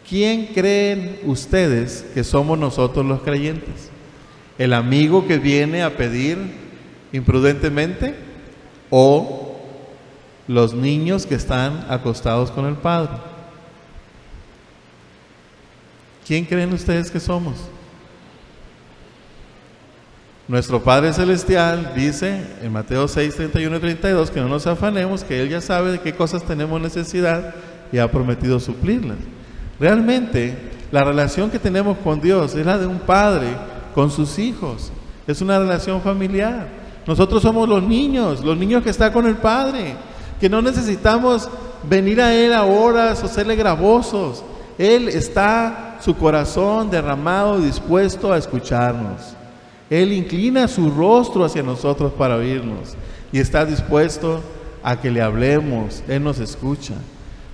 S1: ¿Quién creen ustedes que somos nosotros los creyentes? ¿El amigo que viene a pedir imprudentemente o los niños que están acostados con el Padre? ¿Quién creen ustedes que somos? Nuestro Padre Celestial dice en Mateo 6, 31 y 32 que no nos afanemos, que Él ya sabe de qué cosas tenemos necesidad y ha prometido suplirlas. Realmente, la relación que tenemos con Dios es la de un padre con sus hijos. Es una relación familiar. Nosotros somos los niños que están con el Padre, que no necesitamos venir a Él a horas o serle gravosos. Él está, su corazón derramado, dispuesto a escucharnos. Él inclina su rostro hacia nosotros para oírnos y está dispuesto a que le hablemos. Él nos escucha.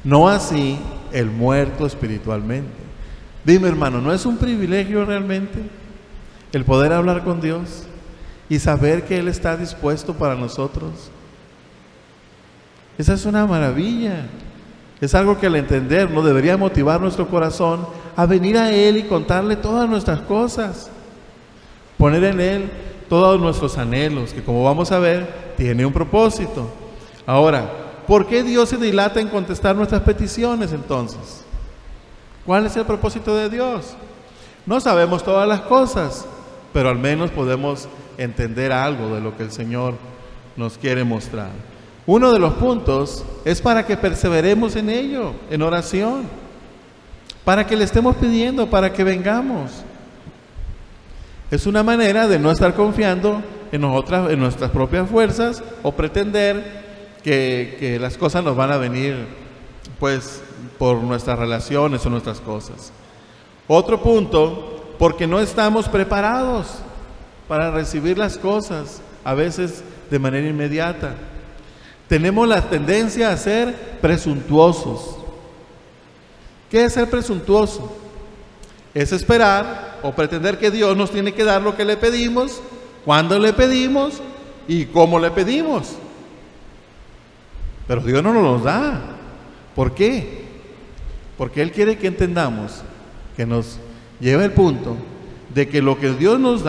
S1: No así el muerto espiritualmente. Dime, hermano, ¿no es un privilegio realmente el poder hablar con Dios y saber que Él está dispuesto para nosotros? Esa es una maravilla. Es algo que al entenderlo debería motivar nuestro corazón a venir a Él y contarle todas nuestras cosas. Poner en Él todos nuestros anhelos, que como vamos a ver, tiene un propósito. Ahora, ¿por qué Dios se dilata en contestar nuestras peticiones entonces? ¿Cuál es el propósito de Dios? No sabemos todas las cosas, pero al menos podemos entender algo de lo que el Señor nos quiere mostrar. Uno de los puntos es para que perseveremos en ello, en oración, para que le estemos pidiendo, para que vengamos. Es una manera de no estar confiando en nuestras propias fuerzas o pretender que las cosas nos van a venir pues por nuestras relaciones o nuestras cosas. Otro punto, porque no estamos preparados para recibir las cosas, a veces de manera inmediata. Tenemos la tendencia a ser presuntuosos. ¿Qué es ser presuntuoso? Es esperar o pretender que Dios nos tiene que dar lo que le pedimos, cuando le pedimos y cómo le pedimos. Pero Dios no nos los da. ¿Por qué? Porque Él quiere que entendamos, que nos lleve al punto de que lo que Dios nos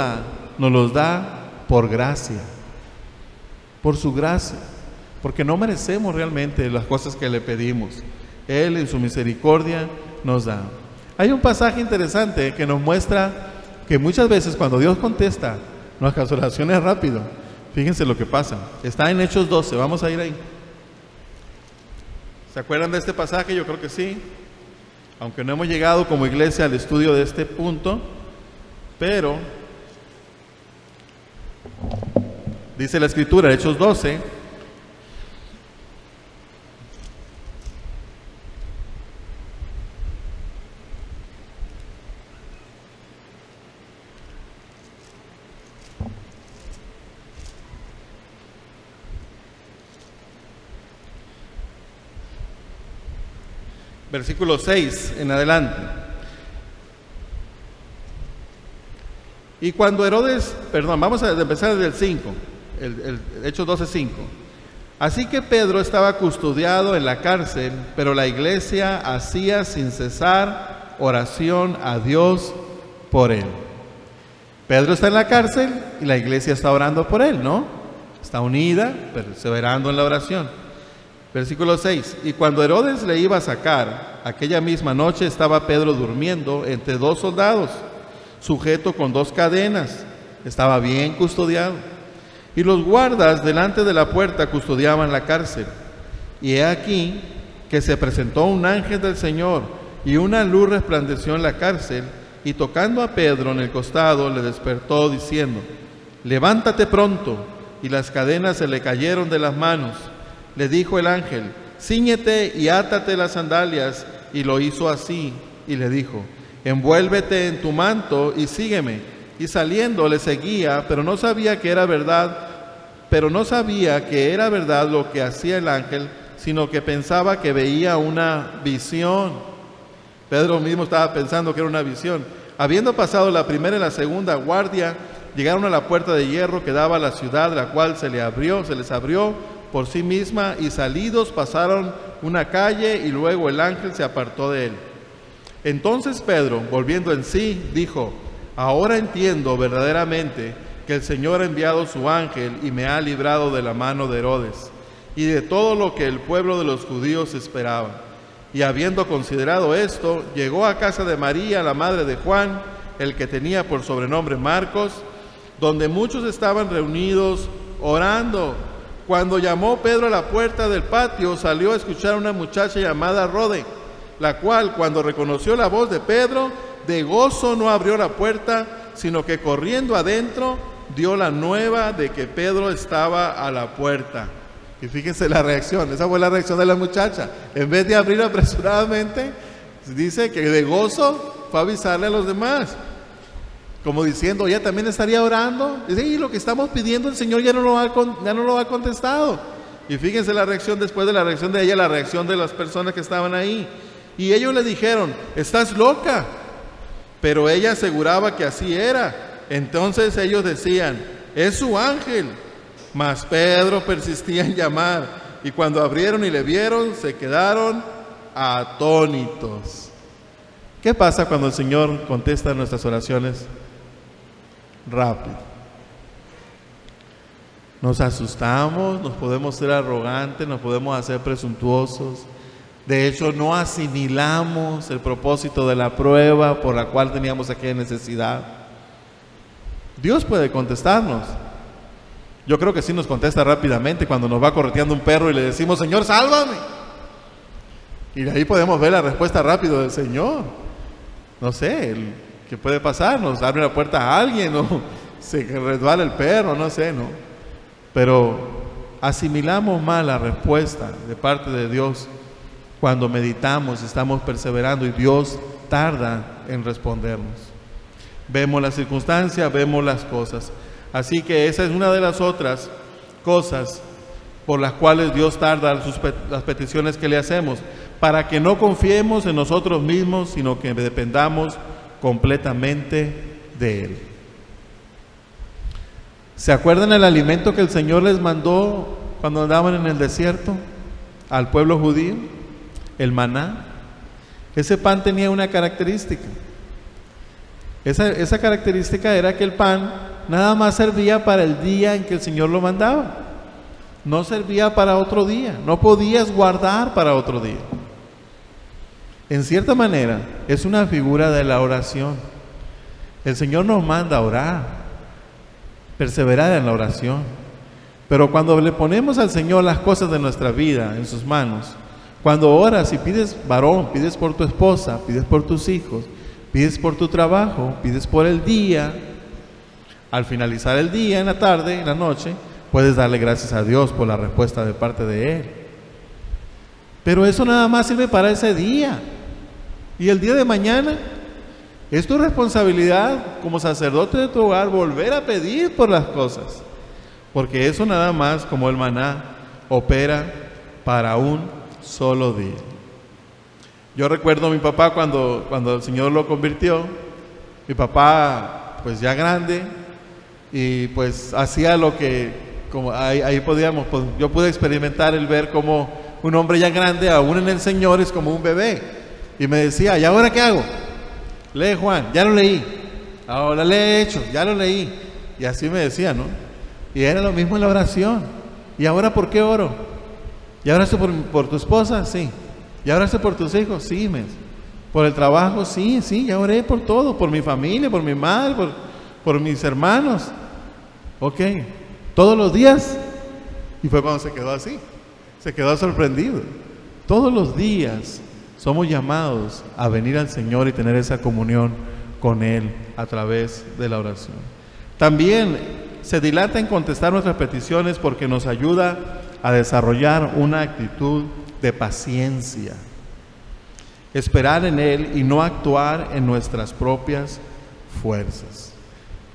S1: los da por gracia, por su gracia, porque no merecemos realmente las cosas que le pedimos. Él en su misericordia nos da. Hay un pasaje interesante que nos muestra que muchas veces cuando Dios contesta nuestras oraciones rápido, fíjense lo que pasa. Está en Hechos 12, vamos a ir ahí. ¿Se acuerdan de este pasaje? Yo creo que sí. Aunque no hemos llegado como iglesia al estudio de este punto, pero dice la Escritura, Hechos 12, versículo 6 en adelante. Y cuando Herodes, vamos a empezar desde el 5, el Hechos 12:5. Así que Pedro estaba custodiado en la cárcel, pero la iglesia hacía sin cesar oración a Dios por él. Pedro está en la cárcel y la iglesia está orando por él, ¿no? Está unida, perseverando en la oración. Versículo 6. Y cuando Herodes le iba a sacar, aquella misma noche estaba Pedro durmiendo entre dos soldados, sujeto con dos cadenas. Estaba bien custodiado. Y los guardas delante de la puerta custodiaban la cárcel. Y he aquí que se presentó un ángel del Señor, y una luz resplandeció en la cárcel, y tocando a Pedro en el costado, le despertó diciendo: levántate pronto. Y las cadenas se le cayeron de las manos. Le dijo el ángel: cíñete y átate las sandalias. Y lo hizo así, y le dijo: envuélvete en tu manto y sígueme. Y saliendo le seguía, pero no sabía que era verdad lo que hacía el ángel, sino que pensaba que veía una visión. Pedro mismo estaba pensando que era una visión. Habiendo pasado la primera y la segunda guardia, llegaron a la puerta de hierro que daba a la ciudad, la cual se les abrió por sí misma, y salidos pasaron una calle, y luego el ángel se apartó de él. Entonces Pedro, volviendo en sí, dijo: ahora entiendo verdaderamente que el Señor ha enviado su ángel y me ha librado de la mano de Herodes y de todo lo que el pueblo de los judíos esperaba. Y habiendo considerado esto, llegó a casa de María, la madre de Juan, el que tenía por sobrenombre Marcos, donde muchos estaban reunidos orando. Cuando llamó Pedro a la puerta del patio, salió a escuchar a una muchacha llamada Rode, la cual, cuando reconoció la voz de Pedro, de gozo no abrió la puerta, sino que corriendo adentro dio la nueva de que Pedro estaba a la puerta. Y fíjense la reacción, esa fue la reacción de la muchacha. En vez de abrir apresuradamente, dice que de gozo fue a avisarle a los demás, como diciendo, ella también estaría orando. Dice, y lo que estamos pidiendo el Señor ya no lo ha contestado. Y fíjense la reacción después de la reacción de ella, la reacción de las personas que estaban ahí. Y ellos le dijeron, estás loca. Pero ella aseguraba que así era. Entonces ellos decían, es su ángel. Mas Pedro persistía en llamar, y cuando abrieron y le vieron, se quedaron atónitos. ¿Qué pasa cuando el Señor contesta nuestras oraciones? Rápido. Nos asustamos, nos podemos ser arrogantes, nos podemos hacer presuntuosos. De hecho, no asimilamos el propósito de la prueba por la cual teníamos aquella necesidad. Dios puede contestarnos. Yo creo que sí nos contesta rápidamente cuando nos va correteando un perro y le decimos, Señor, sálvame. Y de ahí podemos ver la respuesta rápida del Señor. No sé, ¿qué puede pasar? Nos abre la puerta a alguien o se resbala el perro, no sé, ¿no? Pero asimilamos mal la respuesta de parte de Dios cuando meditamos, estamos perseverando y Dios tarda en respondernos. Vemos las circunstancias, vemos las cosas. Así que esa es una de las otras cosas por las cuales Dios tarda las peticiones que le hacemos, para que no confiemos en nosotros mismos, sino que dependamos completamente de Él. ¿Se acuerdan el alimento que el Señor les mandó cuando andaban en el desierto al pueblo judío? El maná. Ese pan tenía una característica. Esa característica era que el pan nada más servía para el día en que el Señor lo mandaba. No servía para otro día. No podías guardar para otro día. En cierta manera, es una figura de la oración. El Señor nos manda a orar, perseverar en la oración. Pero cuando le ponemos al Señor las cosas de nuestra vida en sus manos, cuando oras y pides varón, pides por tu esposa, pides por tus hijos, pides por tu trabajo, pides por el día, al finalizar el día, en la tarde, en la noche, puedes darle gracias a Dios por la respuesta de parte de Él. Pero eso nada más sirve para ese día. Y el día de mañana es tu responsabilidad como sacerdote de tu hogar volver a pedir por las cosas. Porque eso nada más, como el maná, opera para un solo día. Yo recuerdo a mi papá cuando el Señor lo convirtió. Mi papá, pues ya grande, y pues hacía lo que, como ahí podíamos, pues yo pude experimentar el ver como un hombre ya grande, aún en el Señor, es como un bebé. Y me decía, ¿y ahora qué hago? Lee Juan, ya lo leí. Ahora lee Hechos, ya lo leí. Y así me decía, ¿no? Y era lo mismo en la oración. ¿Y ahora por qué oro? ¿Y ahora esto por tu esposa? Sí. ¿Y ahora esto por tus hijos? Sí, por el trabajo, sí, ya oré por todo, por mi familia, por mi madre, por mis hermanos. Ok, todos los días. Y fue cuando se quedó así, se quedó sorprendido. Todos los días somos llamados a venir al Señor y tener esa comunión con Él a través de la oración. También se dilata en contestar nuestras peticiones porque nos ayuda a desarrollar una actitud de paciencia, esperar en Él y no actuar en nuestras propias fuerzas.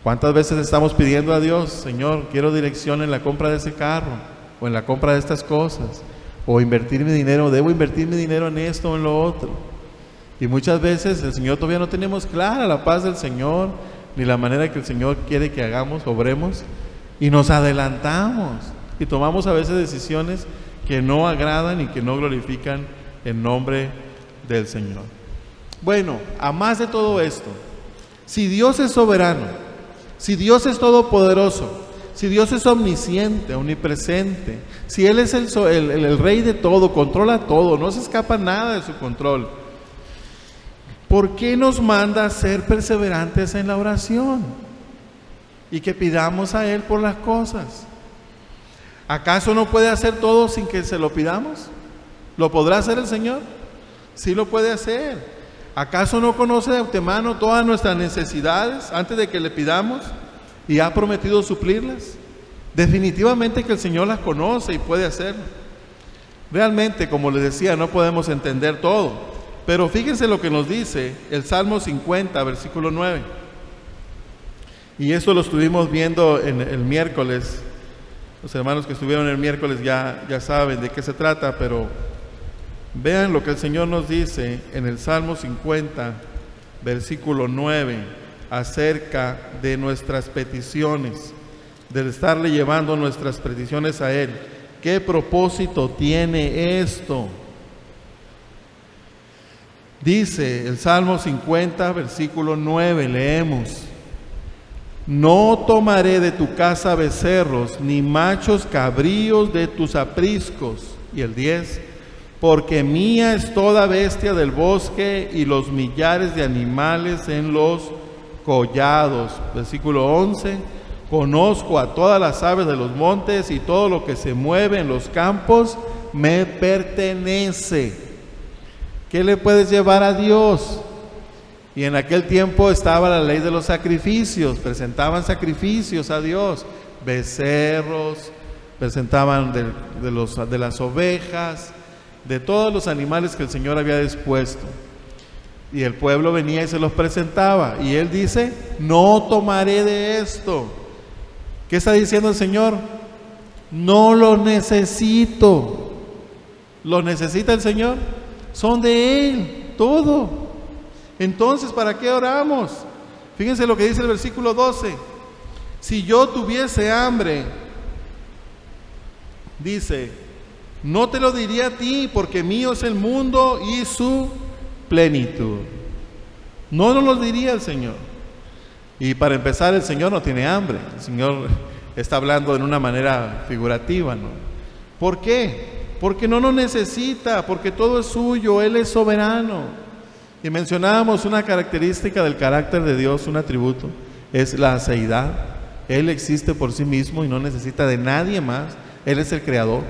S1: ¿Cuántas veces estamos pidiendo a Dios, Señor, quiero dirección en la compra de ese carro, o en la compra de estas cosas, o invertir mi dinero, debo invertir mi dinero en esto o en lo otro? Y muchas veces el Señor todavía no tenemos clara la paz del Señor, ni la manera que el Señor quiere que hagamos, obremos, y nos adelantamos, y tomamos a veces decisiones que no agradan y que no glorifican el nombre del Señor. Bueno, a más de todo esto, si Dios es soberano, si Dios es todopoderoso, si Dios es omnisciente, omnipresente, si Él es el rey de todo, controla todo, no se escapa nada de su control, ¿por qué nos manda a ser perseverantes en la oración y que pidamos a Él por las cosas? ¿Acaso no puede hacer todo sin que se lo pidamos? ¿Lo podrá hacer el Señor? Sí lo puede hacer. ¿Acaso no conoce de antemano todas nuestras necesidades antes de que le pidamos y ha prometido suplirlas? Definitivamente que el Señor las conoce y puede hacerlo. Realmente, como les decía, no podemos entender todo, pero fíjense lo que nos dice el Salmo 50, versículo 9. Y esto lo estuvimos viendo en el miércoles. Los hermanos que estuvieron el miércoles ya saben de qué se trata, pero vean lo que el Señor nos dice en el Salmo 50, versículo 9, acerca de nuestras peticiones, del estarle llevando nuestras peticiones a Él. ¿Qué propósito tiene esto? Dice el Salmo 50, versículo 9, leemos: no tomaré de tu casa becerros, ni machos cabríos de tus apriscos. Y el 10, porque mía es toda bestia del bosque y los millares de animales en los collados. Versículo 11, conozco a todas las aves de los montes y todo lo que se mueve en los campos me pertenece. ¿Qué le puedes llevar a Dios? Y en aquel tiempo estaba la ley de los sacrificios, presentaban sacrificios a Dios, becerros, presentaban de las ovejas, de todos los animales que el Señor había dispuesto. Y el pueblo venía y se los presentaba, y Él dice: no tomaré de esto. ¿Qué está diciendo el Señor? No lo necesito. ¿Lo necesita el Señor? Son de Él, todo. Entonces, ¿para qué oramos? Fíjense lo que dice el versículo 12. Si yo tuviese hambre, dice, no te lo diría a ti, porque mío es el mundo y su plenitud. No nos lo diría el Señor. Y para empezar, el Señor no tiene hambre. El Señor está hablando de una manera figurativa, ¿no? ¿Por qué? Porque no nos necesita, porque todo es suyo, Él es soberano. Y mencionábamos una característica del carácter de Dios, un atributo, es la aseidad. Él existe por sí mismo y no necesita de nadie más. Él es el creador.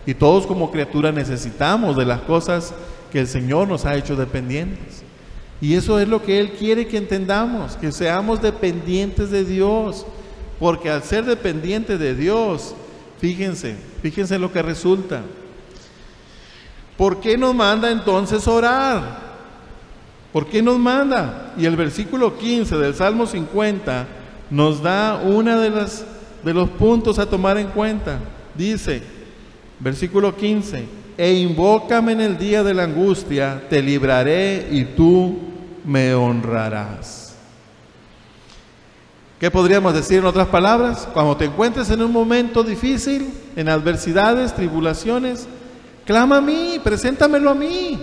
S1: Y todos como criatura necesitamos de las cosas que el Señor nos ha hecho dependientes. Y eso es lo que Él quiere que entendamos, que seamos dependientes de Dios. Porque al ser dependientes de Dios, fíjense lo que resulta. ¿Por qué nos manda entonces orar? ¿Por qué nos manda? Y el versículo 15 del Salmo 50 nos da una de los puntos a tomar en cuenta. Dice, versículo 15: e invócame en el día de la angustia, te libraré y tú me honrarás. ¿Qué podríamos decir en otras palabras? Cuando te encuentres en un momento difícil, en adversidades, tribulaciones, clama a mí, preséntamelo a mí.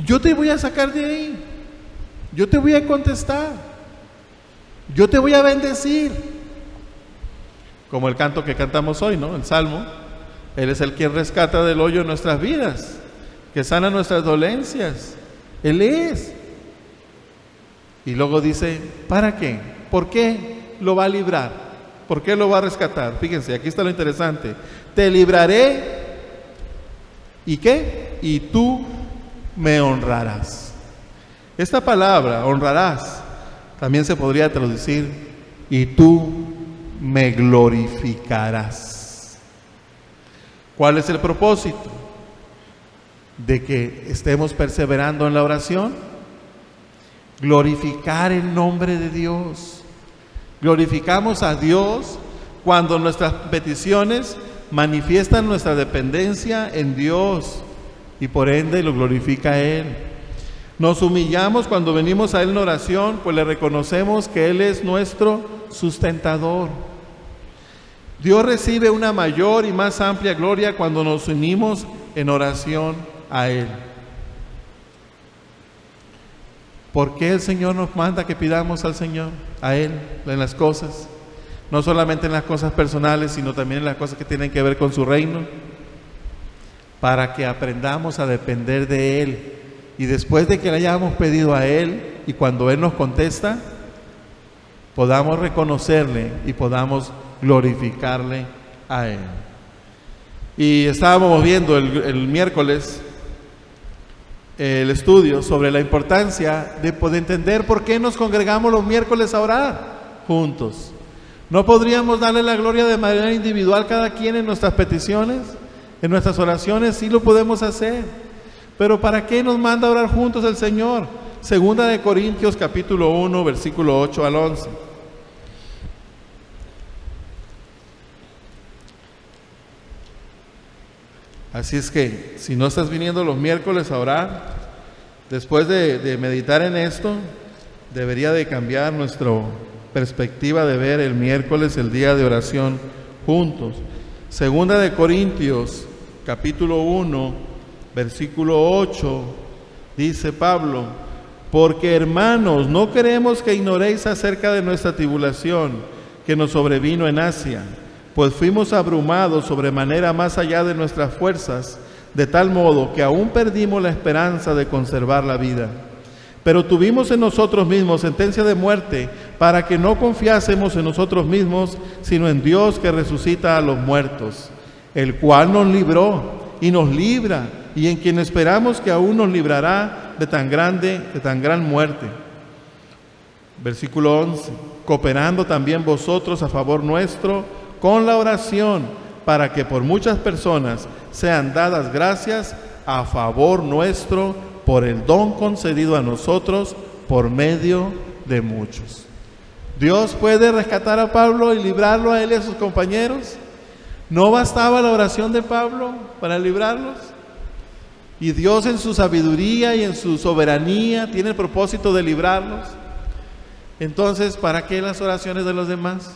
S1: Yo te voy a sacar de ahí. Yo te voy a contestar. Yo te voy a bendecir. Como el canto que cantamos hoy, ¿no? El Salmo. Él es el quien rescata del hoyo nuestras vidas, que sana nuestras dolencias. Él es. Y luego dice, ¿para qué? ¿Por qué lo va a librar? ¿Por qué lo va a rescatar? Fíjense, aquí está lo interesante. Te libraré. ¿Y qué? Y tú me honrarás. Esta palabra, honrarás, también se podría traducir, y tú me glorificarás. ¿Cuál es el propósito? De que estemos perseverando en la oración. Glorificar el nombre de Dios. Glorificamos a Dios cuando nuestras peticiones manifiestan nuestra dependencia en Dios, y por ende lo glorifica a Él. Nos humillamos cuando venimos a Él en oración, pues le reconocemos que Él es nuestro sustentador. Dios recibe una mayor y más amplia gloria cuando nos unimos en oración a Él. ¿Por qué el Señor nos manda que pidamos al Señor, a Él, en las cosas? No solamente en las cosas personales, sino también en las cosas que tienen que ver con su reino. Para que aprendamos a depender de Él. Y después de que le hayamos pedido a Él, y cuando Él nos contesta, podamos reconocerle y podamos glorificarle a Él. Y estábamos viendo el miércoles el estudio sobre la importancia de poder entender por qué nos congregamos los miércoles a orar juntos. ¿No podríamos darle la gloria de manera individual cada quien en nuestras peticiones, en nuestras oraciones? Sí lo podemos hacer. Pero ¿para qué nos manda a orar juntos el Señor? Segunda de Corintios capítulo 1, versículo 8 al 11. Así es que, si no estás viniendo los miércoles a orar, después de meditar en esto, debería de cambiar nuestra perspectiva de ver el miércoles, el día de oración juntos. Segunda de Corintios, capítulo 1, versículo 8, dice Pablo: porque hermanos, no queremos que ignoréis acerca de nuestra tribulación que nos sobrevino en Asia, pues fuimos abrumados sobremanera más allá de nuestras fuerzas, de tal modo que aún perdimos la esperanza de conservar la vida. Pero tuvimos en nosotros mismos sentencia de muerte, para que no confiásemos en nosotros mismos, sino en Dios que resucita a los muertos, el cual nos libró y nos libra, y en quien esperamos que aún nos librará de tan gran muerte. Versículo 11: cooperando también vosotros a favor nuestro con la oración, para que por muchas personas sean dadas gracias a favor nuestro por el don concedido a nosotros por medio de muchos. ¿Dios puede rescatar a Pablo y librarlo a él y a sus compañeros? ¿No bastaba la oración de Pablo para librarlos? Y Dios, en su sabiduría y en su soberanía, tiene el propósito de librarlos. Entonces, ¿para qué las oraciones de los demás?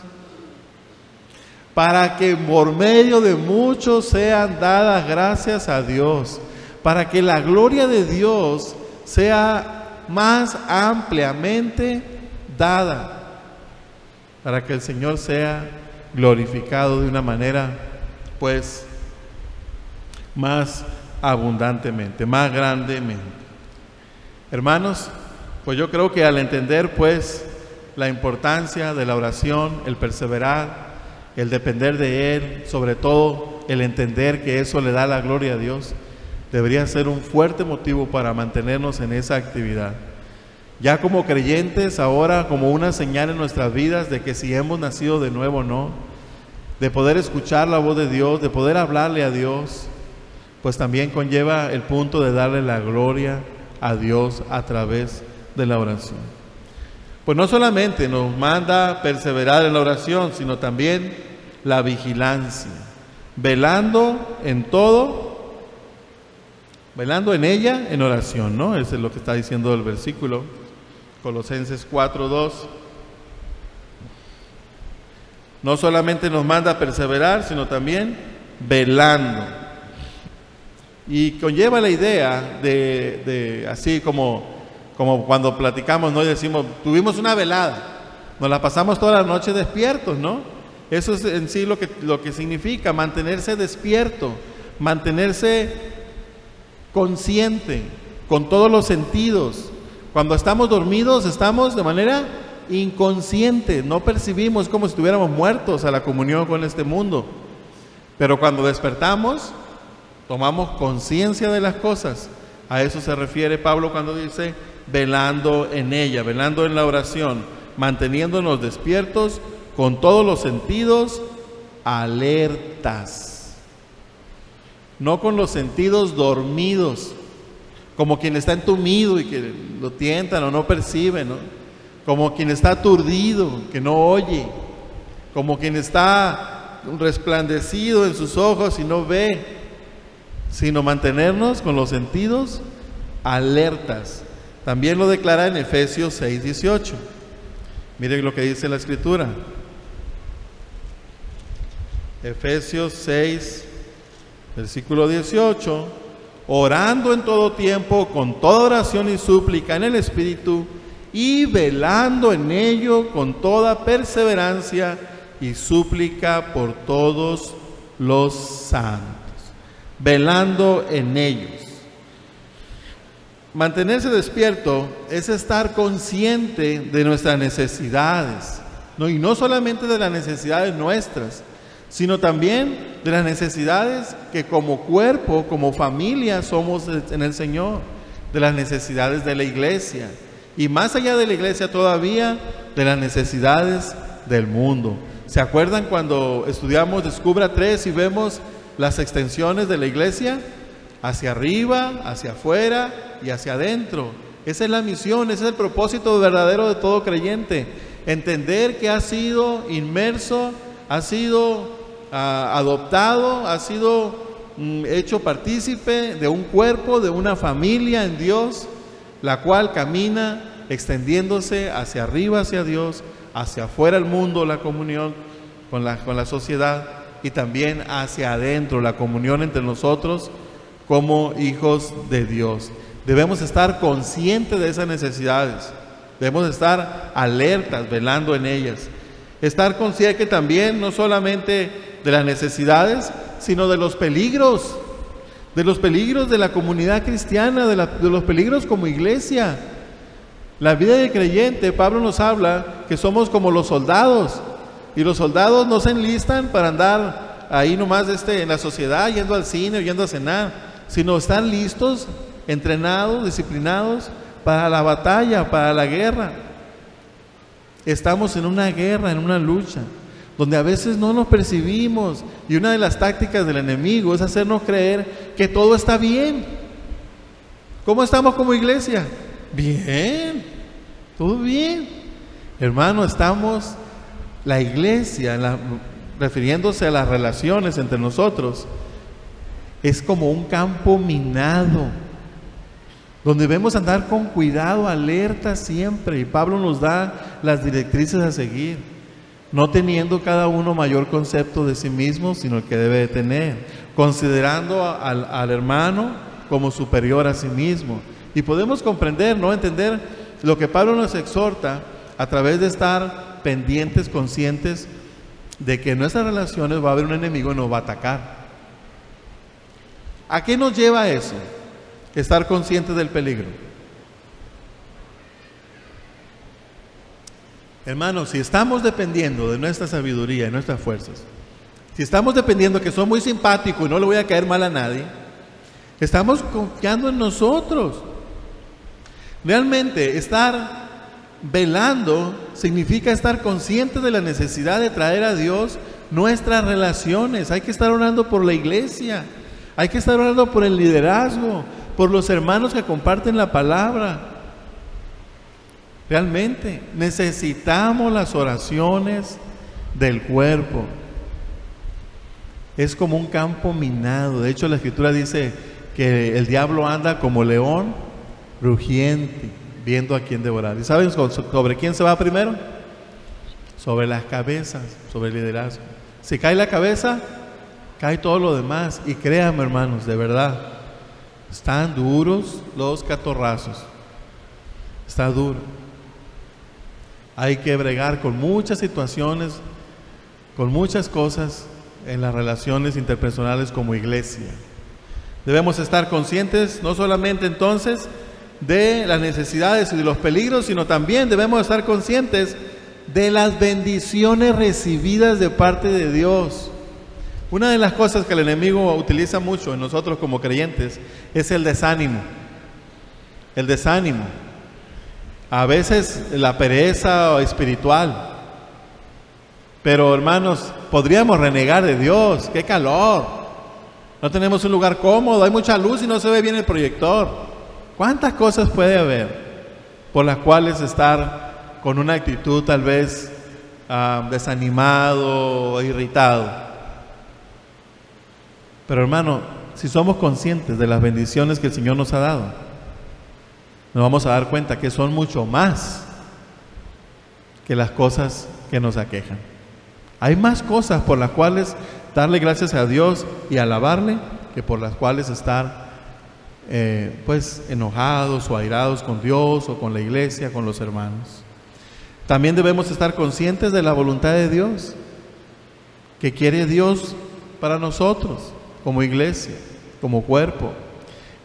S1: Para que por medio de muchos sean dadas gracias a Dios, para que la gloria de Dios sea más ampliamente dada, para que el Señor sea glorificado de una manera, pues, más abundantemente, más grandemente. Hermanos, pues yo creo que al entender, pues, la importancia de la oración, el perseverar, el depender de Él, sobre todo el entender que eso le da la gloria a Dios, debería ser un fuerte motivo para mantenernos en esa actividad. Ya como creyentes, ahora como una señal en nuestras vidas de que si hemos nacido de nuevo o no, de poder escuchar la voz de Dios, de poder hablarle a Dios, pues también conlleva el punto de darle la gloria a Dios a través de la oración. Pues no solamente nos manda perseverar en la oración, sino también la vigilancia, velando en todo, velando en ella en oración, ¿no? Eso es lo que está diciendo el versículo, Colosenses 4:2. No solamente nos manda perseverar, sino también velando. Y conlleva la idea de así como cuando platicamos, ¿no? Y decimos, tuvimos una velada, nos la pasamos toda la noche despiertos, ¿no? Eso es en sí lo que significa mantenerse despierto, mantenerse consciente, con todos los sentidos. Cuando estamos dormidos, estamos de manera inconsciente, no percibimos, como si estuviéramos muertos a la comunión con este mundo. Pero cuando despertamos, tomamos conciencia de las cosas. A eso se refiere Pablo cuando dice velando en ella, velando en la oración, manteniéndonos despiertos con todos los sentidos alertas, no con los sentidos dormidos, como quien está entumido y que lo tientan o no percibe, ¿no? Como quien está aturdido, que no oye, como quien está resplandecido en sus ojos y no ve, sino mantenernos con los sentidos alertas. También lo declara en Efesios 6:18. Miren lo que dice la Escritura. Efesios 6, versículo 18. Orando en todo tiempo, con toda oración y súplica en el Espíritu, y velando en ello con toda perseverancia y súplica por todos los santos. Velando en ellos. Mantenerse despierto es estar consciente de nuestras necesidades, ¿no? Y no solamente de las necesidades nuestras, sino también de las necesidades que como cuerpo, como familia somos en el Señor. de las necesidades de la iglesia. Y más allá de la iglesia todavía, de las necesidades del mundo. ¿Se acuerdan cuando estudiamos Descubra 3 y vemos las extensiones de la iglesia? Hacia arriba, hacia afuera y hacia adentro. Esa es la misión, ese es el propósito verdadero de todo creyente. Entender que ha sido inmerso, ha sido adoptado, ha sido hecho partícipe de un cuerpo, de una familia en Dios, la cual camina extendiéndose hacia arriba, hacia Dios, hacia afuera el mundo, la comunión con la sociedad, y también hacia adentro, la comunión entre nosotros como hijos de Dios. Debemos estar conscientes de esas necesidades, debemos estar alertas, velando en ellas. Estar conscientes también no solamente de las necesidades, sino de los peligros de la comunidad cristiana, de los peligros como iglesia. La vida del creyente, Pablo nos habla que somos como los soldados, y los soldados no se enlistan para andar ahí nomás en la sociedad, yendo al cine o yendo a cenar, sino están listos, entrenados, disciplinados para la batalla, para la guerra. Estamos en una guerra, en una lucha, donde a veces no nos percibimos, y una de las tácticas del enemigo es hacernos creer que todo está bien. ¿Cómo estamos como iglesia? Bien, todo bien. Hermano, la iglesia, refiriéndose a las relaciones entre nosotros, es como un campo minado, donde debemos andar con cuidado, alerta siempre, y Pablo nos da las directrices a seguir, no teniendo cada uno mayor concepto de sí mismo, sino el que debe de tener, considerando al hermano como superior a sí mismo. Y podemos comprender, ¿no? Entender lo que Pablo nos exhorta a través de estar pendientes, conscientes de que en nuestras relaciones va a haber un enemigo y nos va a atacar. ¿A qué nos lleva eso? Estar conscientes del peligro. Hermanos, si estamos dependiendo de nuestra sabiduría y nuestras fuerzas, si estamos dependiendo que soy muy simpático y no le voy a caer mal a nadie, estamos confiando en nosotros. Realmente estar velando significa estar consciente de la necesidad de traer a Dios nuestras relaciones. Hay que estar orando por la iglesia, hay que estar orando por el liderazgo, por los hermanos que comparten la palabra. Realmente necesitamos las oraciones del cuerpo. Es como un campo minado. De hecho, la Escritura dice que el diablo anda como león rugiente, viendo a quién devorar. ¿Y saben sobre quién se va primero? Sobre las cabezas, sobre el liderazgo. Si cae la cabeza, cae todo lo demás. Y créanme, hermanos, de verdad, están duros los catorrazos. Está duro. Hay que bregar con muchas situaciones, con muchas cosas en las relaciones interpersonales como iglesia. Debemos estar conscientes no solamente entonces de las necesidades y de los peligros, sino también debemos estar conscientes de las bendiciones recibidas de parte de Dios. Una de las cosas que el enemigo utiliza mucho en nosotros como creyentes es el desánimo. El desánimo. A veces la pereza espiritual. Pero hermanos, podríamos renegar de Dios. ¡Qué calor! No tenemos un lugar cómodo, hay mucha luz y no se ve bien el proyector. ¿Cuántas cosas puede haber por las cuales estar con una actitud tal vez desanimado o irritado? Pero hermano, si somos conscientes de las bendiciones que el Señor nos ha dado, nos vamos a dar cuenta que son mucho más que las cosas que nos aquejan. Hay más cosas por las cuales darle gracias a Dios y alabarle que por las cuales estar pues enojados o airados con Dios o con la iglesia, con los hermanos. También debemos estar conscientes de la voluntad de Dios, que quiere Dios para nosotros como iglesia, como cuerpo.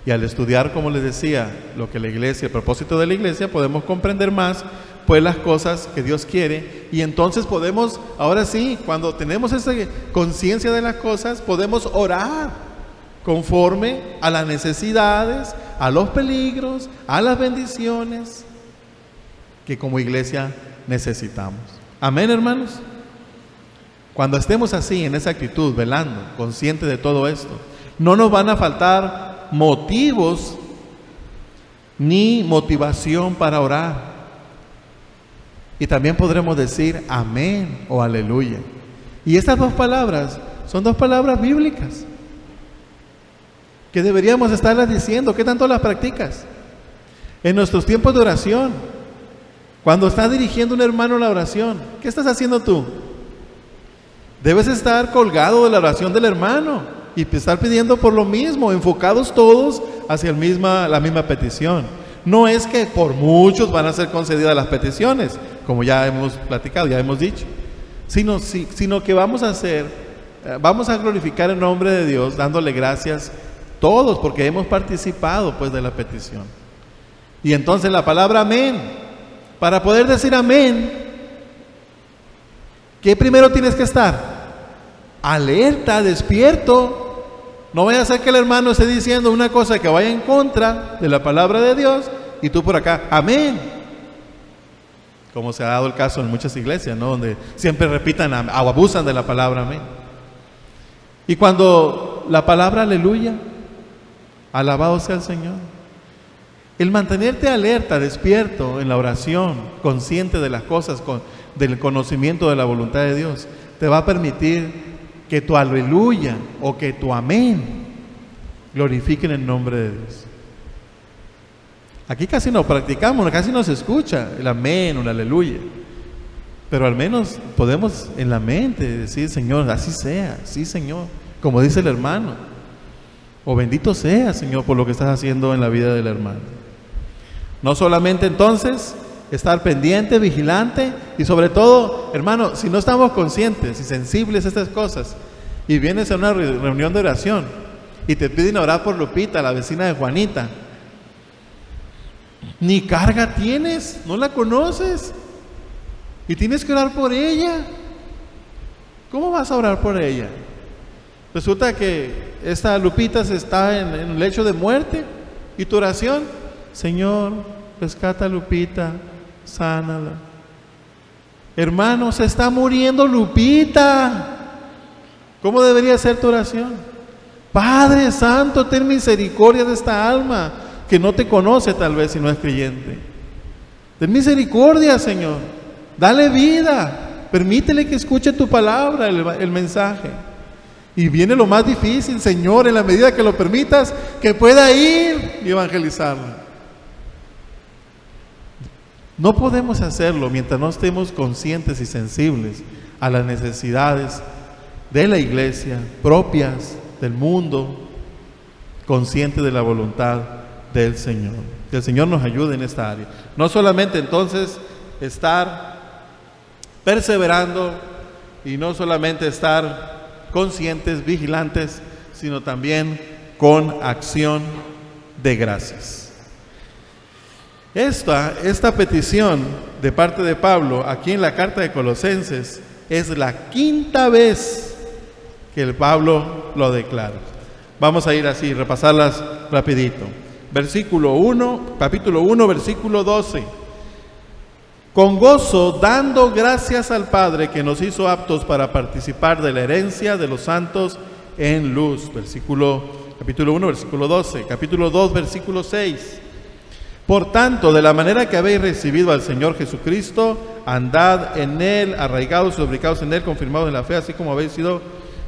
S1: Y al estudiar, como les decía, lo que la iglesia, el propósito de la iglesia, podemos comprender más pues las cosas que Dios quiere, y entonces podemos, ahora sí, cuando tenemos esa conciencia de las cosas, podemos orar conforme a las necesidades, a los peligros, a las bendiciones que como iglesia necesitamos. Amén, hermanos. Cuando estemos así, en esa actitud, velando, conscientes de todo esto, no nos van a faltar motivos ni motivación para orar. Y también podremos decir amén o aleluya. Y estas dos palabras son dos palabras bíblicas que deberíamos estarlas diciendo. ¿Qué tanto las practicas? En nuestros tiempos de oración, cuando estás dirigiendo a un hermano la oración, ¿qué estás haciendo tú? Debes estar colgado de la oración del hermano y estar pidiendo por lo mismo, enfocados todos hacia la misma petición. No es que por muchos van a ser concedidas las peticiones, como ya hemos platicado, ya hemos dicho, sino que vamos a glorificar el nombre de Dios dándole gracias todos, porque hemos participado pues de la petición. Y entonces la palabra amén, para poder decir amén, ¿qué primero tienes que estar? Alerta, despierto. No vaya a ser que el hermano esté diciendo una cosa que vaya en contra de la palabra de Dios y tú por acá, amén. Como se ha dado el caso en muchas iglesias, ¿no? Donde siempre repitan o abusan de la palabra amén. Y cuando la palabra aleluya, alabado sea el Señor. El mantenerte alerta, despierto en la oración, consciente de las cosas, del conocimiento de la voluntad de Dios, te va a permitir que tu aleluya o que tu amén glorifiquen el nombre de Dios. Aquí casi no practicamos, casi no se escucha el amén o el aleluya, pero al menos podemos en la mente decir, Señor, así sea, sí Señor, como dice el hermano, o bendito sea Señor por lo que estás haciendo en la vida del hermano. No solamente entonces estar pendiente, vigilante, y sobre todo, hermano, si no estamos conscientes y sensibles a estas cosas, y vienes a una reunión de oración y te piden orar por Lupita, la vecina de Juanita, ni carga tienes, no la conoces, y tienes que orar por ella. ¿Cómo vas a orar por ella? Resulta que esta Lupita está en un lecho de muerte, y tu oración, Señor, rescata a Lupita, sánala. Hermano, se está muriendo Lupita. ¿Cómo debería ser tu oración? Padre Santo, ten misericordia de esta alma que no te conoce tal vez si no es creyente. Ten misericordia, Señor. Dale vida. Permítele que escuche tu palabra, el mensaje. Y viene lo más difícil, Señor, en la medida que lo permitas, que pueda ir y evangelizarla. No podemos hacerlo mientras no estemos conscientes y sensibles a las necesidades de la iglesia, propias del mundo, conscientes de la voluntad del Señor. Que el Señor nos ayude en esta área. No solamente entonces estar perseverando y no solamente estar conscientes, vigilantes, sino también con acción de gracias. Esta petición de parte de Pablo aquí en la carta de Colosenses es la quinta vez que el Pablo lo declara. Vamos a ir así, repasarlas rapidito. Capítulo 1, versículo 12. Con gozo, dando gracias al Padre que nos hizo aptos para participar de la herencia de los santos en luz. Capítulo 1, versículo 12. Capítulo 2, versículo 6. Por tanto, de la manera que habéis recibido al Señor Jesucristo, andad en Él, arraigados y ubicados en Él, confirmados en la fe, así como habéis sido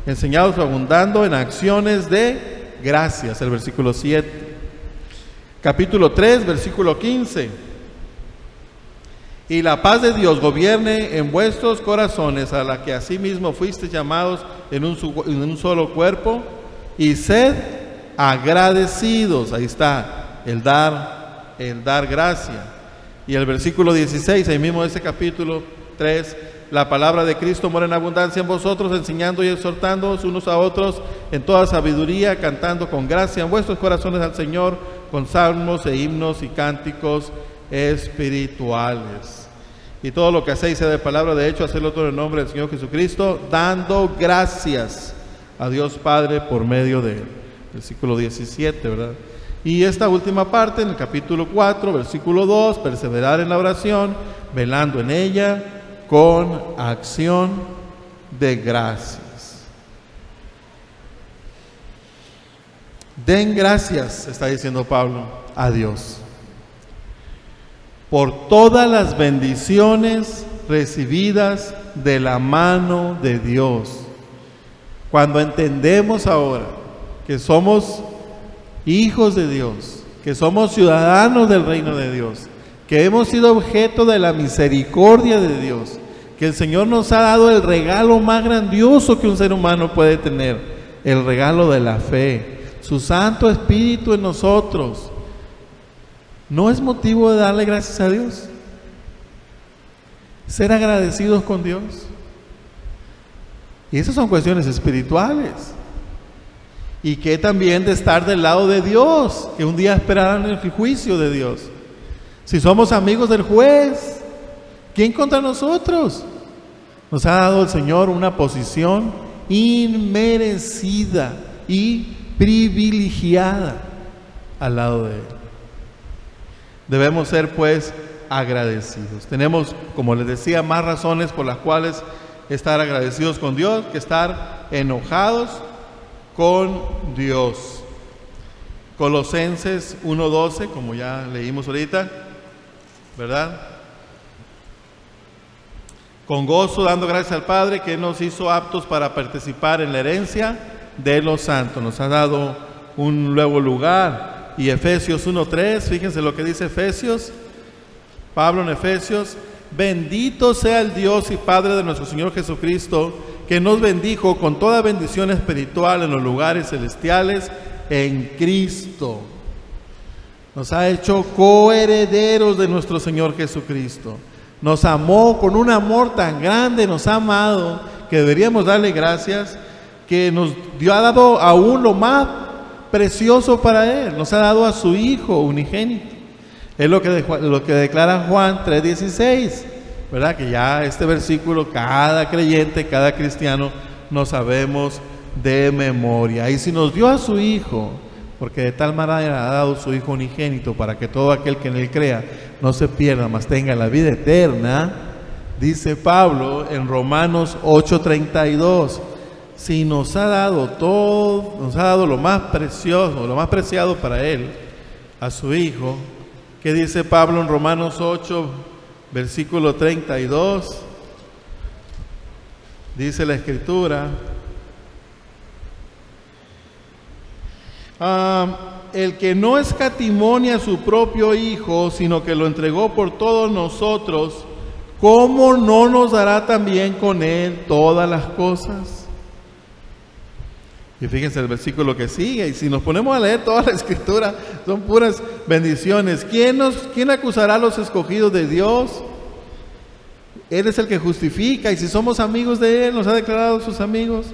S1: enseñados, abundando en acciones de gracias. El versículo 7. Capítulo 3, versículo 15. Y la paz de Dios gobierne en vuestros corazones, a la que asimismo fuisteis llamados en un solo cuerpo, y sed agradecidos. Ahí está, el dar gracia. Y el versículo 16, ahí mismo de ese capítulo 3, la palabra de Cristo mora en abundancia en vosotros, enseñando y exhortándoos unos a otros en toda sabiduría, cantando con gracia en vuestros corazones al Señor, con salmos e himnos y cánticos espirituales. Y todo lo que hacéis sea de palabra, de hecho, hacedlo todo en el nombre del Señor Jesucristo, dando gracias a Dios Padre por medio de Él. versículo 17, ¿verdad? Y esta última parte, en el capítulo 4, versículo 2, perseverar en la oración, velando en ella con acción de gracias. Den gracias, está diciendo Pablo, a Dios por todas las bendiciones recibidas de la mano de Dios. Cuando entendemos ahora que somos hijos de Dios, que somos ciudadanos del reino de Dios, que hemos sido objeto de la misericordia de Dios, que el Señor nos ha dado el regalo más grandioso que un ser humano puede tener, el regalo de la fe, su Santo Espíritu en nosotros, ¿no es motivo de darle gracias a Dios? Ser agradecidos con Dios. Y esas son cuestiones espirituales. Y que también de estar del lado de Dios, que un día esperarán el juicio de Dios. Si somos amigos del juez, ¿quién contra nosotros? Nos ha dado el Señor una posición inmerecida y privilegiada al lado de Él. Debemos ser pues agradecidos. Tenemos, como les decía, más razones por las cuales estar agradecidos con Dios que estar enojados con Dios. Colosenses 1:12, como ya leímos ahorita, ¿verdad? Con gozo dando gracias al Padre que nos hizo aptos para participar en la herencia de los santos. Nos ha dado un nuevo lugar. Y Efesios 1:3, fíjense lo que dice Efesios, Pablo en Efesios: bendito sea el Dios y Padre de nuestro Señor Jesucristo, que nos bendijo con toda bendición espiritual en los lugares celestiales en Cristo. Nos ha hecho coherederos de nuestro Señor Jesucristo. Nos amó con un amor tan grande, nos ha amado, que deberíamos darle gracias, que nos ha dado aún lo más precioso para Él, nos ha dado a su Hijo unigénito. Es lo que declara Juan 3:16, ¿verdad? Que ya este versículo cada creyente, cada cristiano no sabemos de memoria. Y si nos dio a su Hijo, porque de tal manera ha dado su Hijo unigénito para que todo aquel que en Él crea no se pierda, mas tenga la vida eterna, dice Pablo en Romanos 8:32, si nos ha dado todo, nos ha dado lo más precioso, lo más preciado para Él, a su Hijo, ¿qué dice Pablo en Romanos 8, versículo 32? Dice la Escritura: el que no escatimonia a su propio Hijo, sino que lo entregó por todos nosotros, ¿cómo no nos dará también con Él todas las cosas? Y fíjense el versículo que sigue, y si nos ponemos a leer toda la Escritura, son puras bendiciones. ¿Quién acusará a los escogidos de Dios? Él es el que justifica, y si somos amigos de Él, nos ha declarado sus amigos.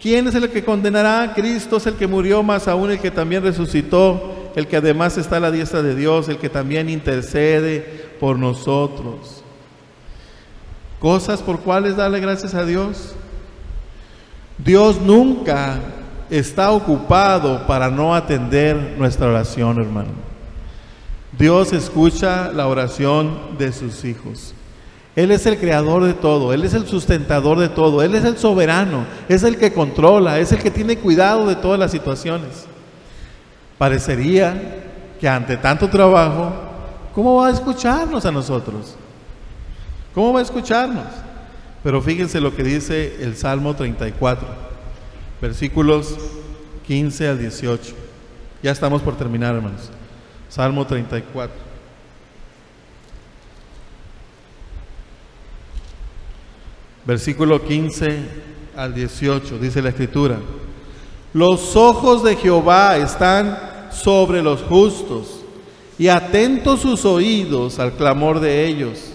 S1: ¿Quién es el que condenará? Cristo es el que murió, más aún el que también resucitó, el que además está a la diestra de Dios, el que también intercede por nosotros. Cosas por cuales darle gracias a Dios. Dios nunca está ocupado para no atender nuestra oración, hermano. Dios escucha la oración de sus hijos. Él es el creador de todo, Él es el sustentador de todo, Él es el soberano, es el que controla, es el que tiene cuidado de todas las situaciones. Parecería que ante tanto trabajo, ¿cómo va a escucharnos a nosotros? ¿Cómo va a escucharnos? Pero fíjense lo que dice el Salmo 34, versículos 15 al 18. Ya estamos por terminar, hermanos. Salmo 34. Versículo 15 al 18, dice la Escritura: los ojos de Jehová están sobre los justos, y atentos sus oídos al clamor de ellos.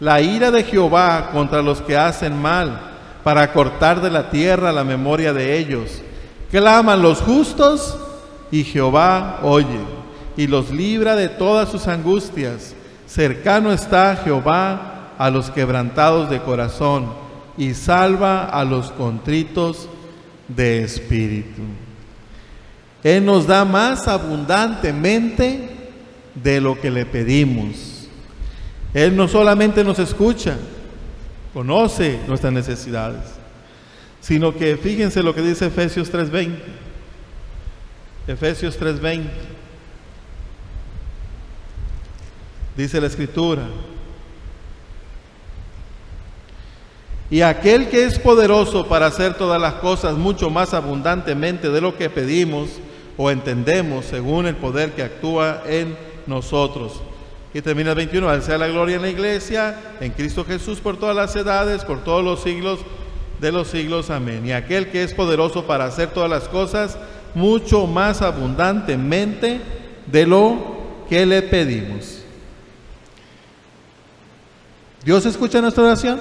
S1: La ira de Jehová contra los que hacen mal, para cortar de la tierra la memoria de ellos. Claman los justos, y Jehová oye, y los libra de todas sus angustias. Cercano está Jehová a los quebrantados de corazón, y salva a los contritos de espíritu. Él nos da más abundantemente de lo que le pedimos. Él no solamente nos escucha, conoce nuestras necesidades, sino que fíjense lo que dice Efesios 3:20. Efesios 3:20. Dice la Escritura: y aquel que es poderoso para hacer todas las cosas mucho más abundantemente de lo que pedimos o entendemos, según el poder que actúa en nosotros. Y termina el 21, al sea la gloria en la iglesia, en Cristo Jesús, por todas las edades, por todos los siglos de los siglos. Amén. Y aquel que es poderoso para hacer todas las cosas mucho más abundantemente de lo que le pedimos. ¿Dios escucha nuestra oración?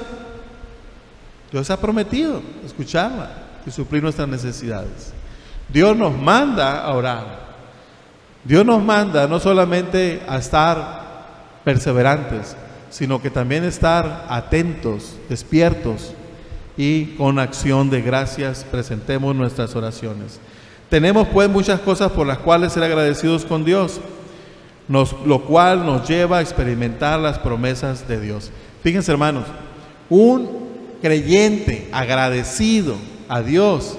S1: Dios ha prometido escucharla y suplir nuestras necesidades. Dios nos manda a orar. Dios nos manda no solamente a estar perseverantes, sino que también estar atentos, despiertos, y con acción de gracias presentemos nuestras oraciones. Tenemos pues muchas cosas por las cuales ser agradecidos con Dios, lo cual nos lleva a experimentar las promesas de Dios. Fíjense, hermanos, un creyente agradecido a Dios,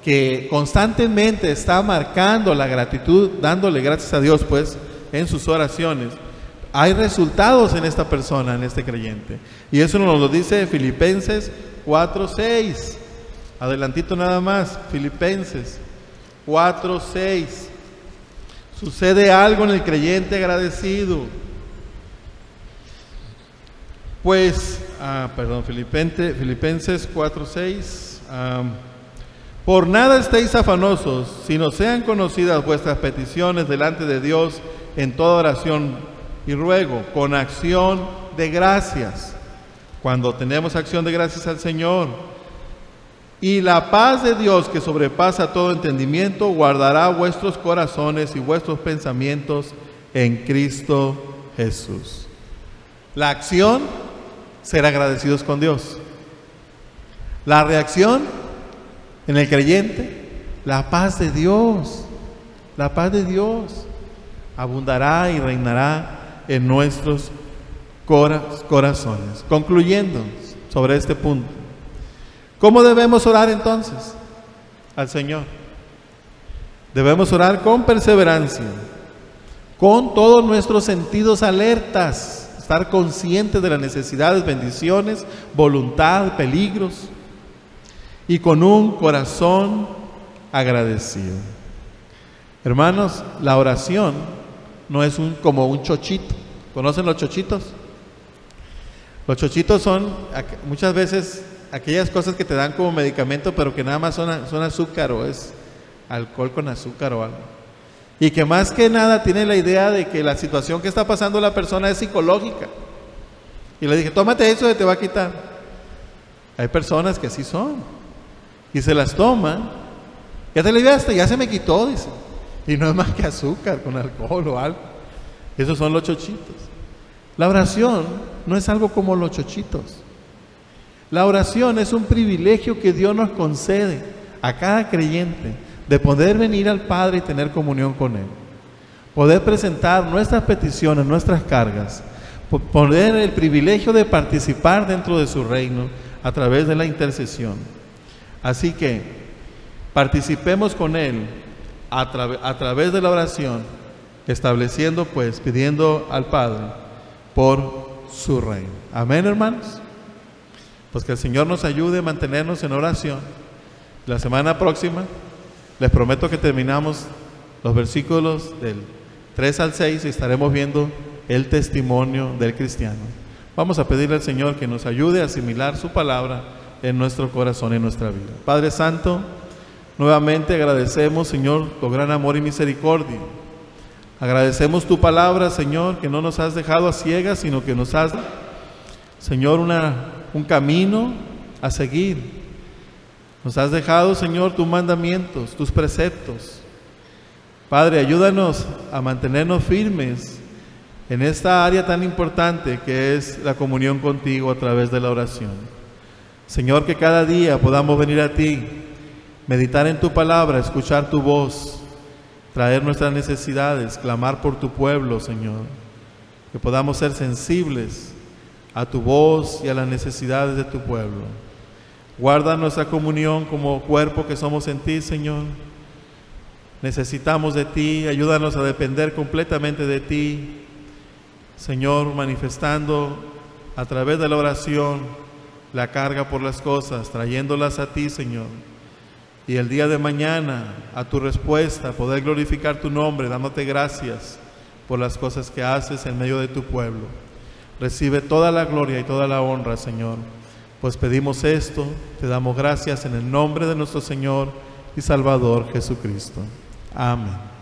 S1: que constantemente está marcando la gratitud, dándole gracias a Dios pues en sus oraciones, hay resultados en esta persona, en este creyente. Y eso nos lo dice Filipenses 4:6. Adelantito nada más, Filipenses 4:6. Sucede algo en el creyente agradecido. Pues, Filipenses 4:6. Por nada estéis afanosos, sino sean conocidas vuestras peticiones delante de Dios en toda oración y ruego, con acción de gracias. Cuando tenemos acción de gracias al Señor, y la paz de Dios, que sobrepasa todo entendimiento, guardará vuestros corazones y vuestros pensamientos en Cristo Jesús. La acción, ser agradecidos con Dios. La reacción en el creyente, la paz de Dios. La paz de Dios abundará y reinará en nuestros corazones. Concluyendo sobre este punto, ¿cómo debemos orar entonces al Señor? Debemos orar con perseverancia, con todos nuestros sentidos alertas, estar conscientes de las necesidades, bendiciones, voluntad, peligros, y con un corazón agradecido. Hermanos, la oración no es como un chochito. ¿Conocen los chochitos? Los chochitos son muchas veces aquellas cosas que te dan como medicamento, pero que nada más son azúcar, o es alcohol con azúcar o algo. Y que más que nada tiene la idea de que la situación que está pasando la persona es psicológica. Y le dije, tómate eso y te va a quitar. Hay personas que así son. Y se las toman. Ya te la ideaste, ya se me quitó, dice. Y no es más que azúcar con alcohol o algo. Esos son los chochitos. La oración no es algo como los chochitos. La oración es un privilegio que Dios nos concede a cada creyente, de poder venir al Padre y tener comunión con Él. Poder presentar nuestras peticiones, nuestras cargas. Poner el privilegio de participar dentro de su reino a través de la intercesión. Así que participemos con Él a través de la oración, estableciendo pues, pidiendo al Padre por su reino. Amén, hermanos. Pues que el Señor nos ayude a mantenernos en oración. La semana próxima les prometo que terminamos los versículos del 3 al 6 y estaremos viendo el testimonio del cristiano. Vamos a pedirle al Señor que nos ayude a asimilar su palabra en nuestro corazón y en nuestra vida. Padre Santo, nuevamente agradecemos, Señor, tu gran amor y misericordia. Agradecemos tu palabra, Señor, que no nos has dejado a ciegas, sino que nos has, Señor, un camino a seguir. Nos has dejado, Señor, tus mandamientos, tus preceptos. Padre, ayúdanos a mantenernos firmes en esta área tan importante que es la comunión contigo a través de la oración. Señor, que cada día podamos venir a ti, meditar en tu palabra, escuchar tu voz
S2: traer nuestras necesidades, clamar por tu pueblo, Señor. Que podamos ser sensibles a tu voz y a las necesidades de tu pueblo. Guarda nuestra comunión como cuerpo que somos en ti, Señor. Necesitamos de ti, ayúdanos a depender completamente de ti, Señor, manifestando a través de la oración la carga por las cosas, trayéndolas a ti, Señor. Y el día de mañana, a tu respuesta, poder glorificar tu nombre, dándote gracias por las cosas que haces en medio de tu pueblo. Recibe toda la gloria y toda la honra, Señor. Pues pedimos esto, te damos gracias en el nombre de nuestro Señor y Salvador Jesucristo. Amén.